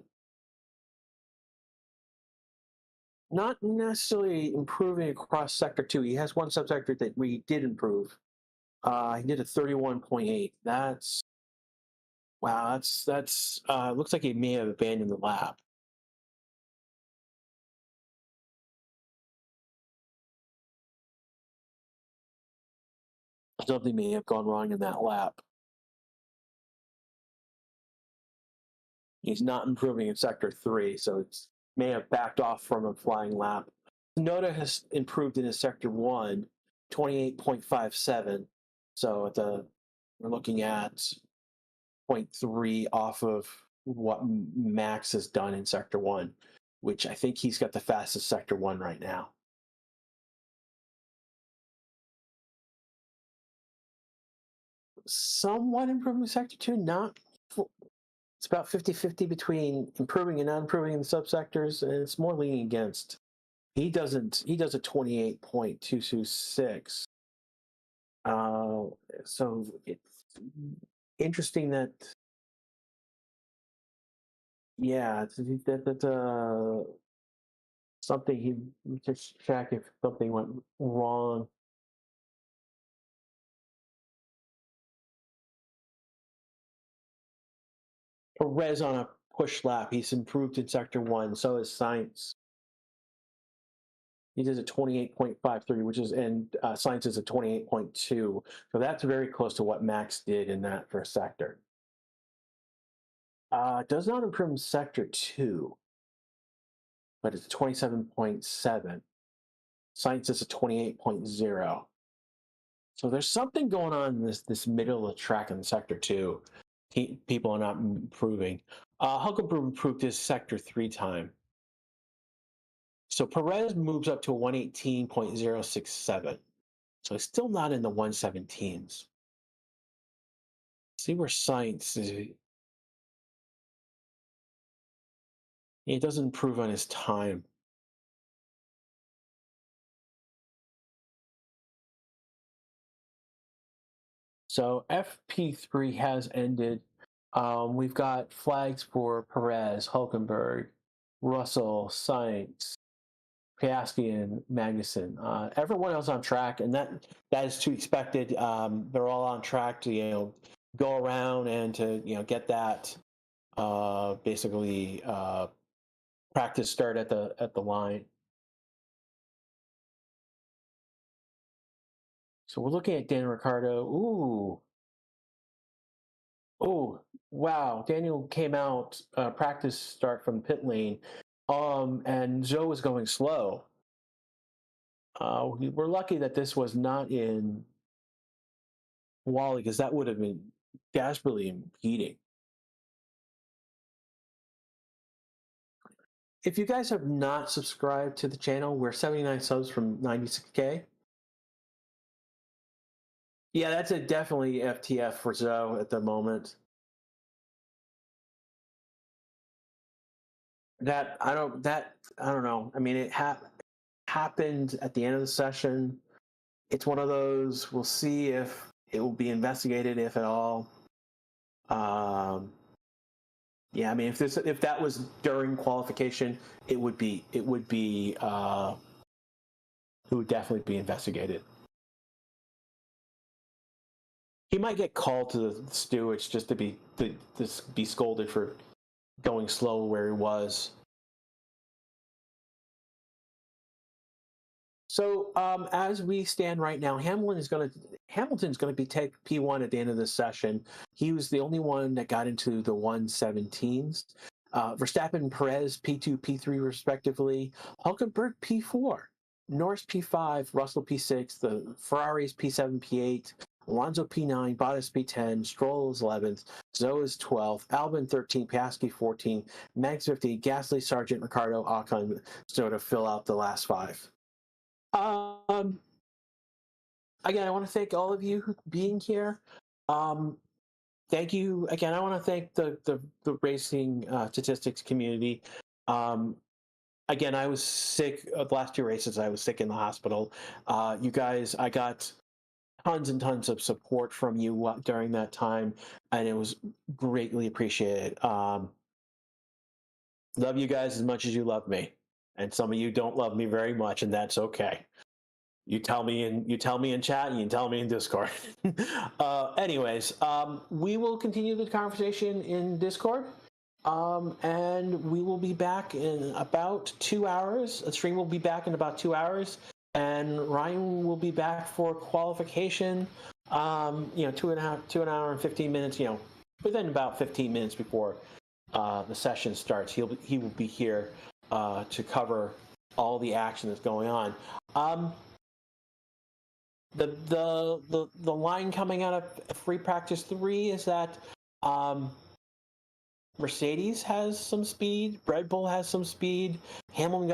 Not necessarily improving across Sector 2. He has one subsector that we did improve. He did a 31.8. Wow, that's looks like he may have abandoned the lap. Something may have gone wrong in that lap. He's not improving in Sector 3, so it may have backed off from a flying lap. Noda has improved in his Sector 1, 28.57. So we're looking at 0.3 off of what Max has done in Sector 1, which I think he's got the fastest Sector 1 right now. Somewhat improving Sector 2, not. It's about 50-50 between improving and not improving in the subsectors, and it's more leaning against. He does a 28.226. So it's interesting that, yeah, that's something he just check if something went wrong. Perez on a push lap. He's improved in Sector 1. So is Sainz. He does a 28.53, which is, and Sainz is a 28.2. So that's very close to what Max did in that first sector. Does not improve in Sector 2, but it's 27.7. Sainz is a 28.0. So there's something going on in this middle of the track in Sector 2. People are not improving. Hulkenberg improved his Sector 3 time. So Perez moves up to a 118.067. So he's still not in the 117s. See where Sainz is. He doesn't improve on his time. So FP3 has ended. We've got flags for Perez, Hulkenberg, Russell, Sainz, Piastri, and Magnussen. Everyone else on track, and that is to be expected. They're all on track to go around and to get that basically practice start at the line. So we're looking at Daniel Ricciardo. Oh, wow. Daniel came out, practice start from pit lane, and Zhou was going slow. We're lucky that this was not in Wally, because that would have been desperately impeding. If you guys have not subscribed to the channel, we're 79 subs from 96K. Yeah, that's definitely FTF for Zhou at the moment. I don't know. I mean, it happened at the end of the session. It's one of those. We'll see if it will be investigated, if at all. Yeah, I mean, if that was during qualification, it would definitely be investigated. He might get called to the stewards just to be scolded for going slow where he was. So as we stand right now, Hamilton's going to be take P1 at the end of this session. He was the only one that got into the 117s. Verstappen and Perez P2, P3 respectively. Hulkenberg P4, Norris P5, Russell P6, the Ferraris P7, P8, Alonso P9, Bottas P10, Stroll is 11th, Zhou is 12th, Albon 13, Piastri 14, Max 15, Gasly, Sargent, Ricciardo, Ocon, to fill out the last 5. Again, I want to thank all of you for being here. Thank you again. I want to thank the racing statistics community. Again, I was sick the last 2 races. I was sick in the hospital. You guys, I got tons and tons of support from you during that time, and it was greatly appreciated. Love you guys as much as you love me, and some of you don't love me very much, and that's okay. You tell me in chat, and you tell me in Discord. Anyways, we will continue the conversation in Discord, and we will be back in about 2 hours. The stream will be back in about 2 hours, and Ryan will be back for qualification. 2 hour and 15 minutes. Within about 15 minutes before the session starts, he will be here to cover all the action that's going on. The line coming out of free practice 3 is that Mercedes has some speed, Red Bull has some speed, Hamilton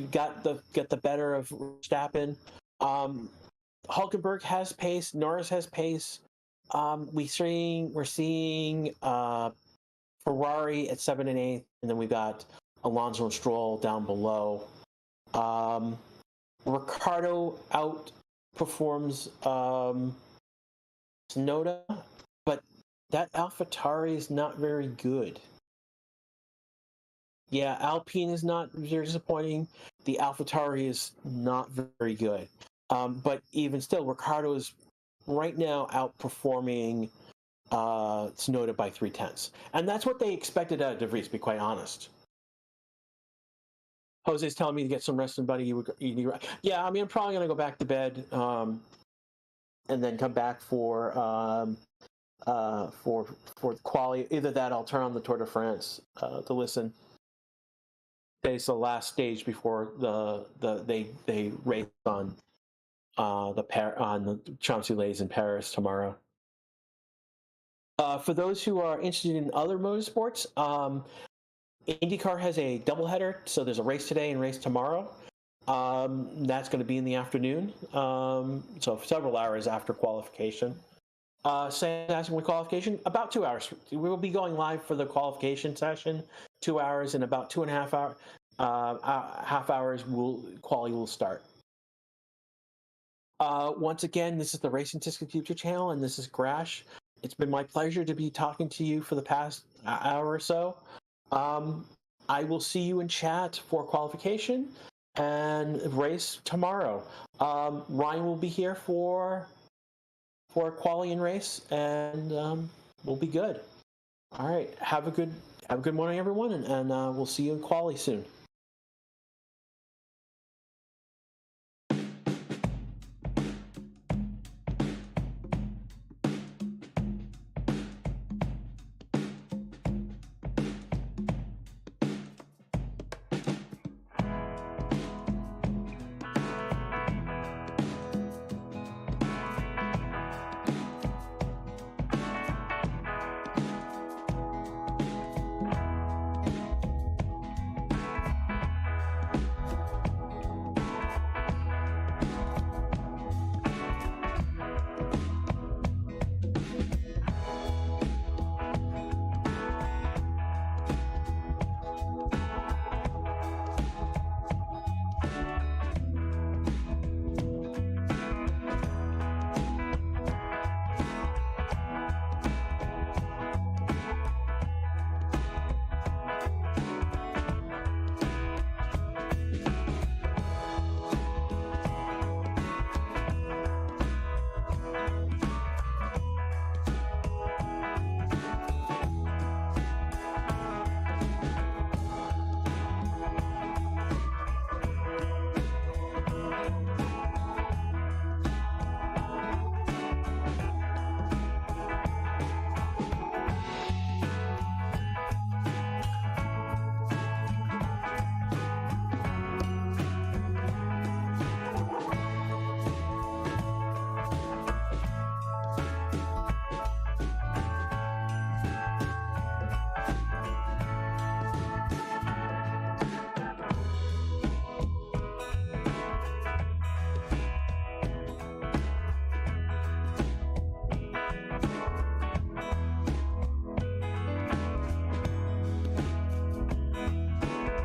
got the better of Verstappen. Hulkenberg has pace, Norris has pace. We're seeing Ferrari at 7 and 8, and then we got Alonso and Stroll down below. Ricciardo outperforms Tsunoda, but that AlphaTauri is not very good. Yeah, Alpine is not very disappointing. The AlphaTauri is not very good. But even still, Ricciardo is right now outperforming Tsunoda by 0.3. And that's what they expected out of De Vries, to be quite honest. Jose's telling me to get some rest, and buddy, yeah, I mean, I'm probably going to go back to bed and then come back for the quali. Either that, I'll turn on the Tour de France to listen. It's the last stage before they race on the Champs-Élysées in Paris tomorrow. For those who are interested in other motorsports, IndyCar has a doubleheader, so there's a race today and race tomorrow. That's going to be in the afternoon, so several hours after qualification. Same as with qualification, about 2 hours. We will be going live for the qualification session, 2 hours, and about 2.5 half hours quali will start. Once again, this is the Racing Statistics YouTube channel, and this is Grash. It's been my pleasure to be talking to you for the past hour or so. I will see you in chat for qualification and race tomorrow. Ryan will be here for quali and race, and we'll be good. All right, have a good morning, everyone, and we'll see you in quali soon.